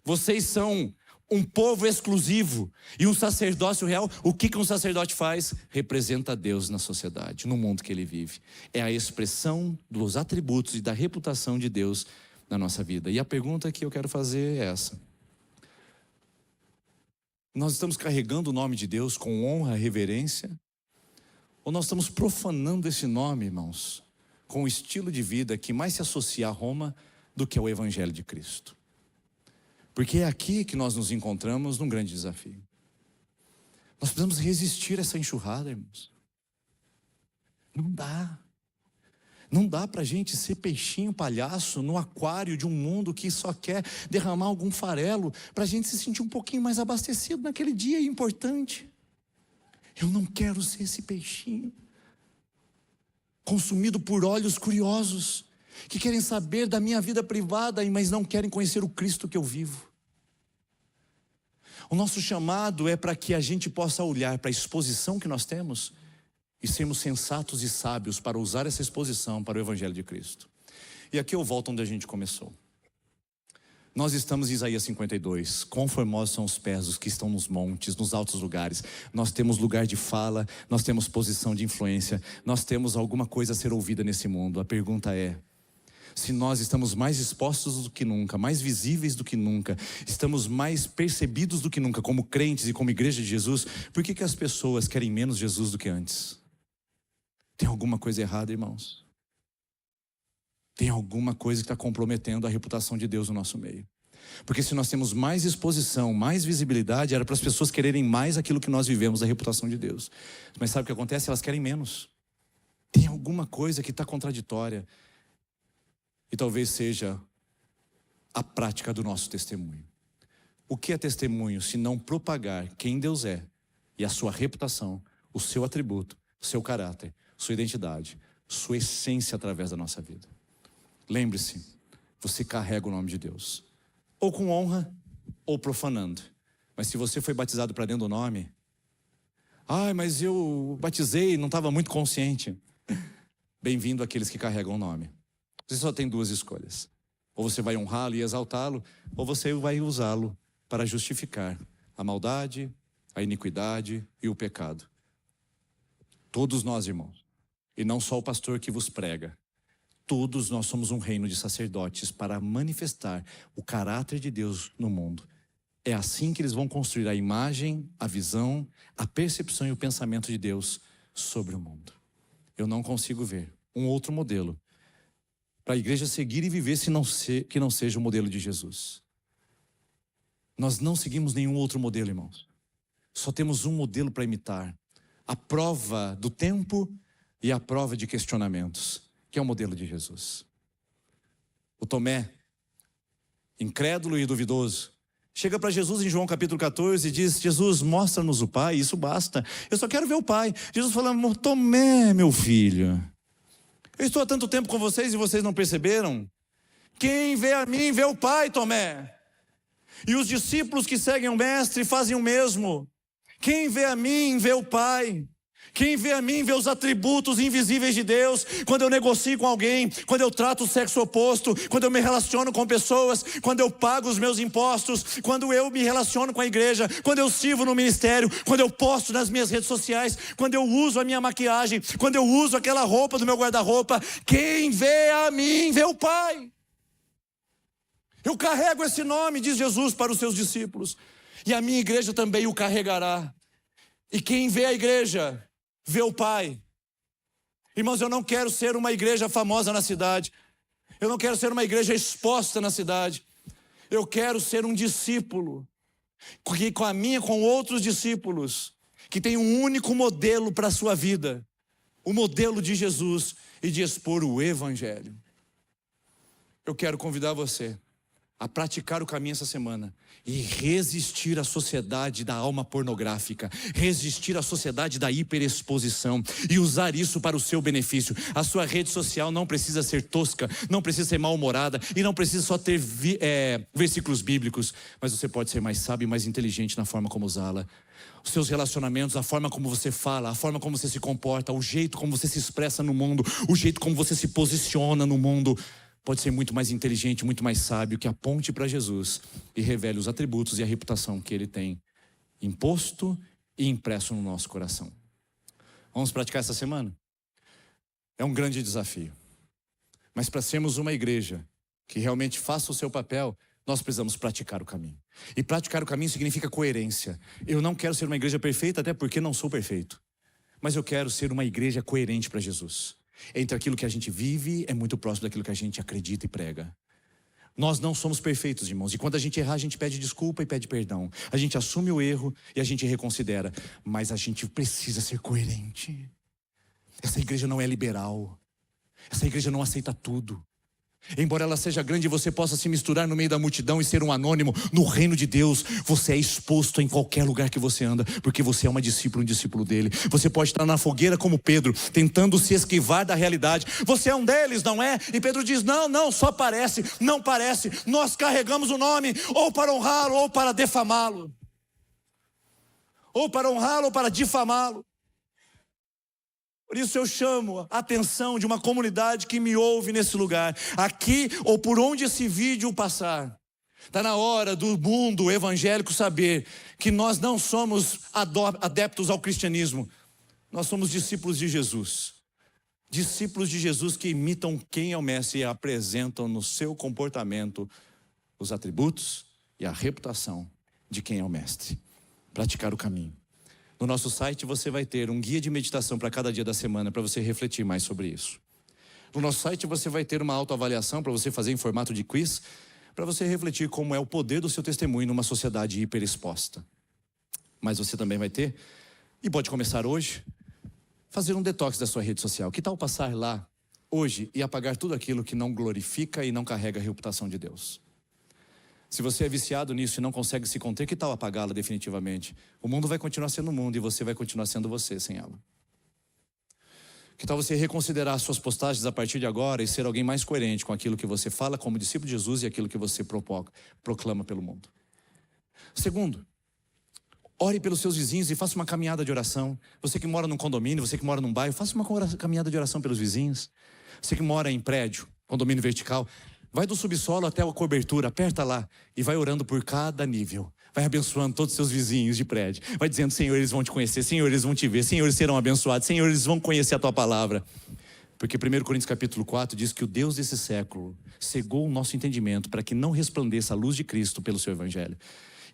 Vocês são um povo exclusivo e um sacerdócio real. O que um sacerdote faz? Representa Deus na sociedade, no mundo que ele vive. É a expressão dos atributos e da reputação de Deus na nossa vida. E a pergunta que eu quero fazer é essa. Nós estamos carregando o nome de Deus com honra e reverência? Ou nós estamos profanando esse nome, irmãos, com o estilo de vida que mais se associa a Roma do que é o Evangelho de Cristo? Porque é aqui que nós nos encontramos num grande desafio. Nós precisamos resistir a essa enxurrada, irmãos. Não dá para a gente ser peixinho palhaço no aquário de um mundo que só quer derramar algum farelo para a gente se sentir um pouquinho mais abastecido naquele dia importante. Eu não quero ser esse peixinho consumido por olhos curiosos que querem saber da minha vida privada, mas não querem conhecer o Cristo que eu vivo. O nosso chamado é para que a gente possa olhar para a exposição que nós temos e sermos sensatos e sábios para usar essa exposição para o Evangelho de Cristo. E aqui eu volto onde a gente começou. Nós estamos em Isaías 52, quão formosos são os pés dos que estão nos montes, nos altos lugares. Nós temos lugar de fala, nós temos posição de influência, nós temos alguma coisa a ser ouvida nesse mundo. A pergunta é, se nós estamos mais expostos do que nunca, mais visíveis do que nunca, estamos mais percebidos do que nunca como crentes e como igreja de Jesus, por que as pessoas querem menos Jesus do que antes? Tem alguma coisa errada, irmãos? Tem alguma coisa que está comprometendo a reputação de Deus no nosso meio. Porque se nós temos mais exposição, mais visibilidade, era para as pessoas quererem mais aquilo que nós vivemos da reputação de Deus. Mas sabe o que acontece? Elas querem menos. Tem alguma coisa que está contraditória. E talvez seja a prática do nosso testemunho. O que é testemunho se não propagar quem Deus é e a sua reputação, o seu atributo, o seu caráter, sua identidade, sua essência através da nossa vida? Lembre-se, você carrega o nome de Deus, ou com honra, ou profanando. Mas se você foi batizado para dentro do nome, mas eu batizei, não estava muito consciente. Bem-vindo àqueles que carregam o nome. Você só tem duas escolhas. Ou você vai honrá-lo e exaltá-lo, ou você vai usá-lo para justificar a maldade, a iniquidade e o pecado. Todos nós, irmãos, e não só o pastor que vos prega, todos nós somos um reino de sacerdotes para manifestar o caráter de Deus no mundo. É assim que eles vão construir a imagem, a visão, a percepção e o pensamento de Deus sobre o mundo. Eu não consigo ver um outro modelo para a igreja seguir e viver que não seja o modelo de Jesus. Nós não seguimos nenhum outro modelo, irmãos. Só temos um modelo para imitar. A prova do tempo e a prova de questionamentos, que é o modelo de Jesus. O Tomé, incrédulo e duvidoso, chega para Jesus em João capítulo 14 e diz: Jesus, mostra-nos o Pai, isso basta. Eu só quero ver o Pai. Jesus fala: Tomé, meu filho, eu estou há tanto tempo com vocês e vocês não perceberam? Quem vê a mim, vê o Pai, Tomé. E os discípulos que seguem o Mestre fazem o mesmo. Quem vê a mim, vê o Pai. Quem vê a mim, vê os atributos invisíveis de Deus. Quando eu negocio com alguém, quando eu trato o sexo oposto, quando eu me relaciono com pessoas, quando eu pago os meus impostos, quando eu me relaciono com a igreja, quando eu sirvo no ministério, quando eu posto nas minhas redes sociais, quando eu uso a minha maquiagem, quando eu uso aquela roupa do meu guarda-roupa, quem vê a mim, vê o Pai. Eu carrego esse nome, diz Jesus para os seus discípulos, e a minha igreja também o carregará. E quem vê a igreja, vê o Pai. Irmãos, eu não quero ser uma igreja famosa na cidade. Eu não quero ser uma igreja exposta na cidade. Eu quero ser um discípulo que com outros discípulos, que tem um único modelo para a sua vida, o modelo de Jesus, e de expor o Evangelho. Eu quero convidar você a praticar o caminho essa semana e resistir à sociedade da alma pornográfica, resistir à sociedade da hiperexposição e usar isso para o seu benefício. A sua rede social não precisa ser tosca, não precisa ser mal-humorada e não precisa só ter versículos bíblicos, mas você pode ser mais sábio e mais inteligente na forma como usá-la. Os seus relacionamentos, a forma como você fala, a forma como você se comporta, o jeito como você se expressa no mundo, o jeito como você se posiciona no mundo, pode ser muito mais inteligente, muito mais sábio, que aponte para Jesus e revele os atributos e a reputação que Ele tem imposto e impresso no nosso coração. Vamos praticar essa semana? É um grande desafio. Mas para sermos uma igreja que realmente faça o seu papel, nós precisamos praticar o caminho. E praticar o caminho significa coerência. Eu não quero ser uma igreja perfeita, até porque não sou perfeito. Mas eu quero ser uma igreja coerente para Jesus. Entre aquilo que a gente vive é muito próximo daquilo que a gente acredita e prega. Nós não somos perfeitos, irmãos. E quando a gente errar, a gente pede desculpa e pede perdão. A gente assume o erro e a gente reconsidera. Mas a gente precisa ser coerente. Essa igreja não é liberal. Essa igreja não aceita tudo. Embora ela seja grande e você possa se misturar no meio da multidão e ser um anônimo, no reino de Deus você é exposto em qualquer lugar que você anda, porque você é um discípulo dele. Você pode estar na fogueira como Pedro, tentando se esquivar da realidade. Você é um deles, não é? E Pedro diz: não, só parece, não parece. Nós carregamos o nome ou para honrá-lo ou para defamá-lo, ou para honrá-lo ou para difamá-lo. Por isso eu chamo a atenção de uma comunidade que me ouve nesse lugar, aqui ou por onde esse vídeo passar. Está na hora do mundo evangélico saber que nós não somos adeptos ao cristianismo. Nós somos discípulos de Jesus. Discípulos de Jesus que imitam quem é o Mestre e apresentam no seu comportamento os atributos e a reputação de quem é o Mestre. Praticar o caminho. No nosso site você vai ter um guia de meditação para cada dia da semana, para você refletir mais sobre isso. No nosso site você vai ter uma autoavaliação para você fazer em formato de quiz, para você refletir como é o poder do seu testemunho numa sociedade hiperexposta. Mas você também vai ter, e pode começar hoje, fazer um detox da sua rede social. Que tal passar lá hoje e apagar tudo aquilo que não glorifica e não carrega a reputação de Deus? Se você é viciado nisso e não consegue se conter, que tal apagá-la definitivamente? O mundo vai continuar sendo o mundo e você vai continuar sendo você sem ela. Que tal você reconsiderar suas postagens a partir de agora e ser alguém mais coerente com aquilo que você fala como discípulo de Jesus e aquilo que você proclama pelo mundo? Segundo, ore pelos seus vizinhos e faça uma caminhada de oração. Você que mora num condomínio, você que mora num bairro, faça uma caminhada de oração pelos vizinhos. Você que mora em prédio, condomínio vertical, vai do subsolo até a cobertura, aperta lá e vai orando por cada nível. Vai abençoando todos os seus vizinhos de prédio. Vai dizendo: Senhor, eles vão te conhecer, Senhor, eles vão te ver, Senhor, eles serão abençoados, Senhor, eles vão conhecer a tua palavra. Porque 1 Coríntios capítulo 4 diz que o Deus desse século cegou o nosso entendimento para que não resplandeça a luz de Cristo pelo seu evangelho.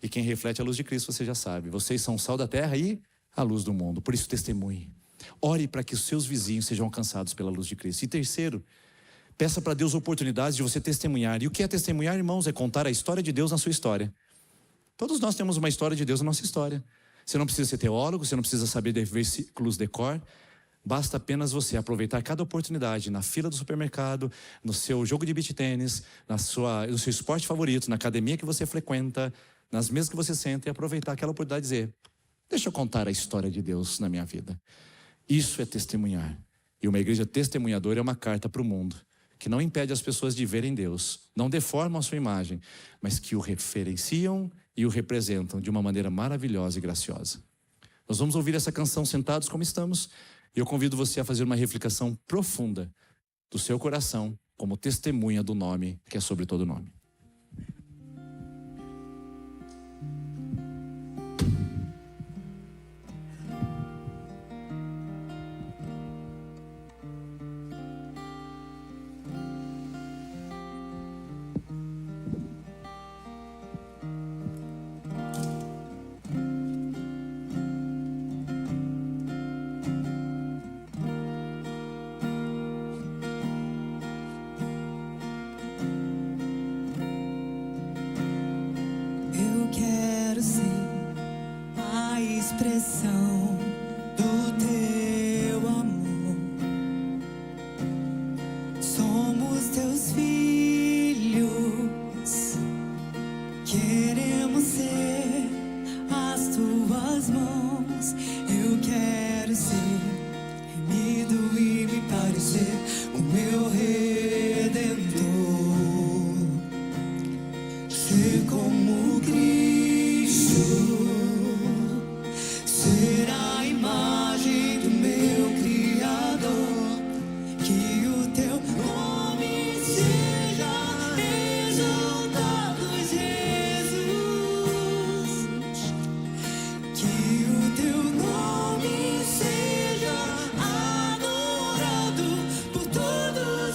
E quem reflete a luz de Cristo, você já sabe. Vocês são o sal da terra e a luz do mundo. Por isso, testemunhe. Ore para que os seus vizinhos sejam alcançados pela luz de Cristo. E terceiro, peça para Deus oportunidades de você testemunhar. E o que é testemunhar, irmãos? É contar a história de Deus na sua história. Todos nós temos uma história de Deus na nossa história. Você não precisa ser teólogo, você não precisa saber de versículos de cor. Basta apenas você aproveitar cada oportunidade na fila do supermercado, no seu jogo de beach tênis, no seu esporte favorito, na academia que você frequenta, nas mesas que você senta, e aproveitar aquela oportunidade de dizer: deixa eu contar a história de Deus na minha vida. Isso é testemunhar. E uma igreja testemunhadora é uma carta para o mundo, que não impede as pessoas de verem Deus, não deformam a sua imagem, mas que o referenciam e o representam de uma maneira maravilhosa e graciosa. Nós vamos ouvir essa canção sentados como estamos, e eu convido você a fazer uma reflexão profunda do seu coração como testemunha do nome que é sobre todo nome. Eu quero ser a expressão do teu amor. Somos teus filhos, queremos ser as tuas mãos. Eu quero ser remido e me parecer o meu Redentor. Ser como Cristo, ser a imagem do meu Criador. Que o teu nome seja exaltado, Jesus. Que o teu nome seja adorado por todos.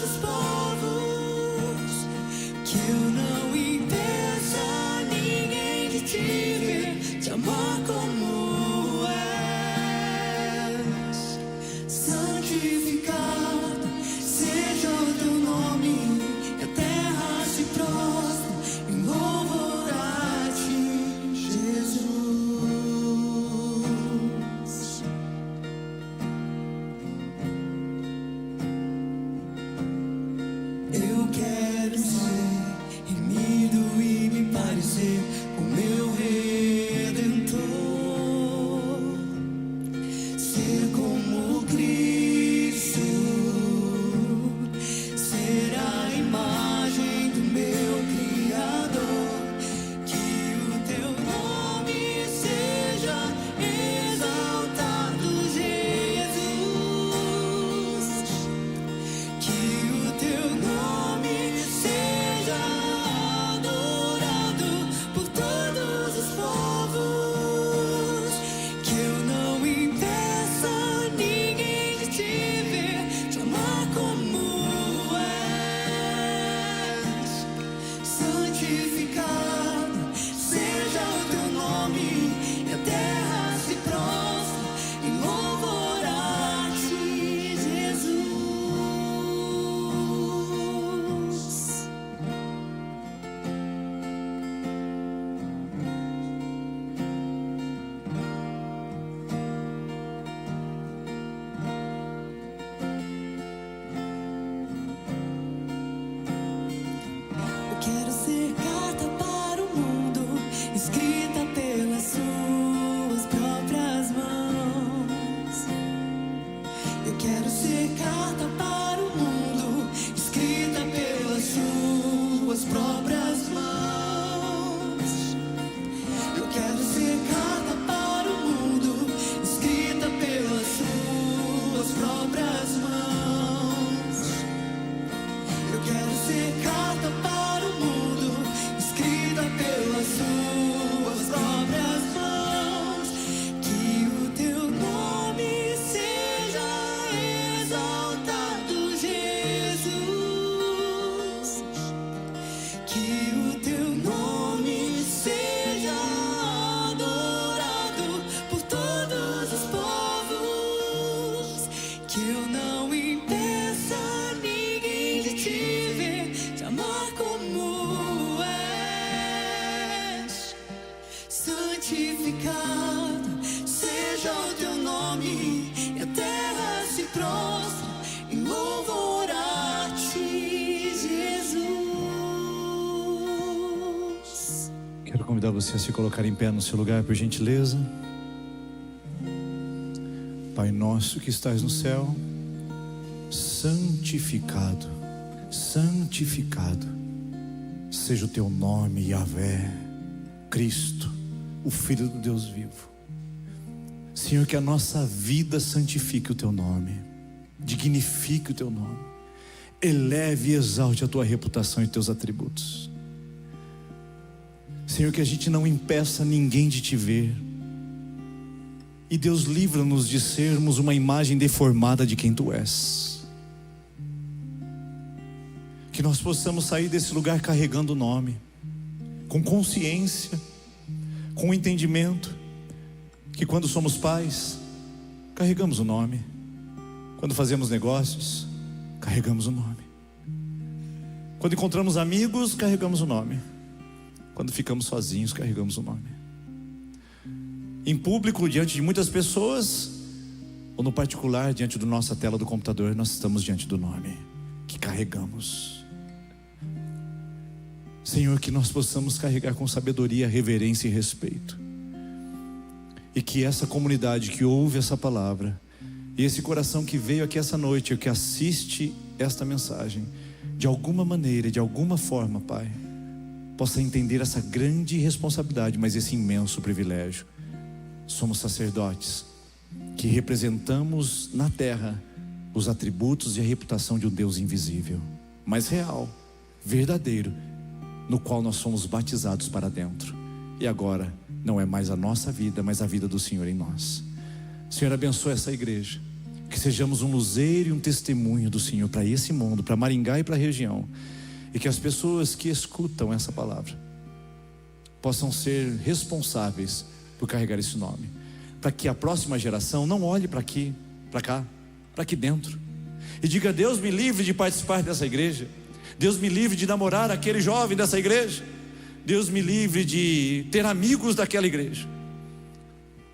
convidar você a se colocar em pé no seu lugar, por gentileza. Pai nosso que estás no céu, santificado, santificado seja o teu nome, Yahvé, Cristo, o Filho do Deus vivo. Senhor, que a nossa vida santifique o teu nome, dignifique o teu nome, eleve e exalte a tua reputação e teus atributos. Senhor, que a gente não impeça ninguém de te ver. E Deus, livra-nos de sermos uma imagem deformada de quem tu és. Que nós possamos sair desse lugar carregando o nome, com consciência, com entendimento, que quando somos pais, carregamos o nome. Quando fazemos negócios, carregamos o nome. Quando encontramos amigos, carregamos o nome. Quando ficamos sozinhos, carregamos o nome. Em público, diante de muitas pessoas, ou no particular, diante da nossa tela do computador, nós estamos diante do nome que carregamos. Senhor, que nós possamos carregar com sabedoria, reverência e respeito. E que essa comunidade que ouve essa palavra, e esse coração que veio aqui essa noite, ou que assiste esta mensagem, de alguma maneira, de alguma forma, Pai, possa entender essa grande responsabilidade, mas esse imenso privilégio. Somos sacerdotes que representamos na terra os atributos e a reputação de um Deus invisível, mas real, verdadeiro, no qual nós somos batizados para dentro. E agora não é mais a nossa vida, mas a vida do Senhor em nós. Senhor, abençoa essa igreja, que sejamos um luzeiro e um testemunho do Senhor para esse mundo, para Maringá e para a região, e que as pessoas que escutam essa palavra possam ser responsáveis por carregar esse nome, para que a próxima geração não olhe para aqui, para cá, para aqui dentro e diga: Deus me livre de participar dessa igreja, Deus me livre de namorar aquele jovem dessa igreja, Deus me livre de ter amigos daquela igreja.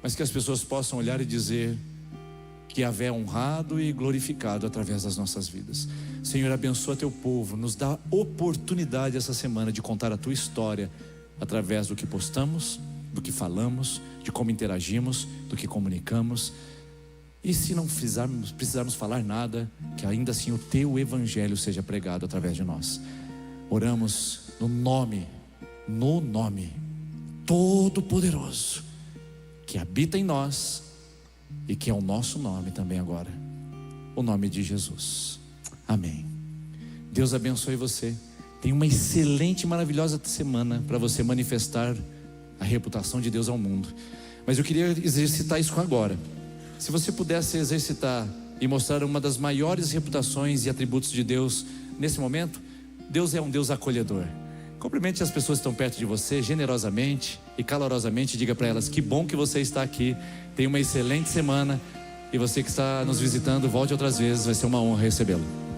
Mas que as pessoas possam olhar e dizer que Yahvé é honrado e glorificado através das nossas vidas. Senhor, abençoa teu povo, nos dá oportunidade essa semana de contar a tua história através do que postamos, do que falamos, de como interagimos, do que comunicamos. E se não precisarmos falar nada, que ainda assim o teu evangelho seja pregado através de nós. Oramos no nome todo-poderoso que habita em nós e que é o nosso nome também agora, o nome de Jesus. Amém. Deus abençoe você. Tenha uma excelente e maravilhosa semana para você manifestar a reputação de Deus ao mundo. Mas eu queria exercitar isso agora. Se você pudesse exercitar e mostrar uma das maiores reputações e atributos de Deus nesse momento, Deus é um Deus acolhedor. Cumprimente as pessoas que estão perto de você generosamente e calorosamente. Diga para elas: que bom que você está aqui. Tenha uma excelente semana. E você que está nos visitando, volte outras vezes. Vai ser uma honra recebê-lo.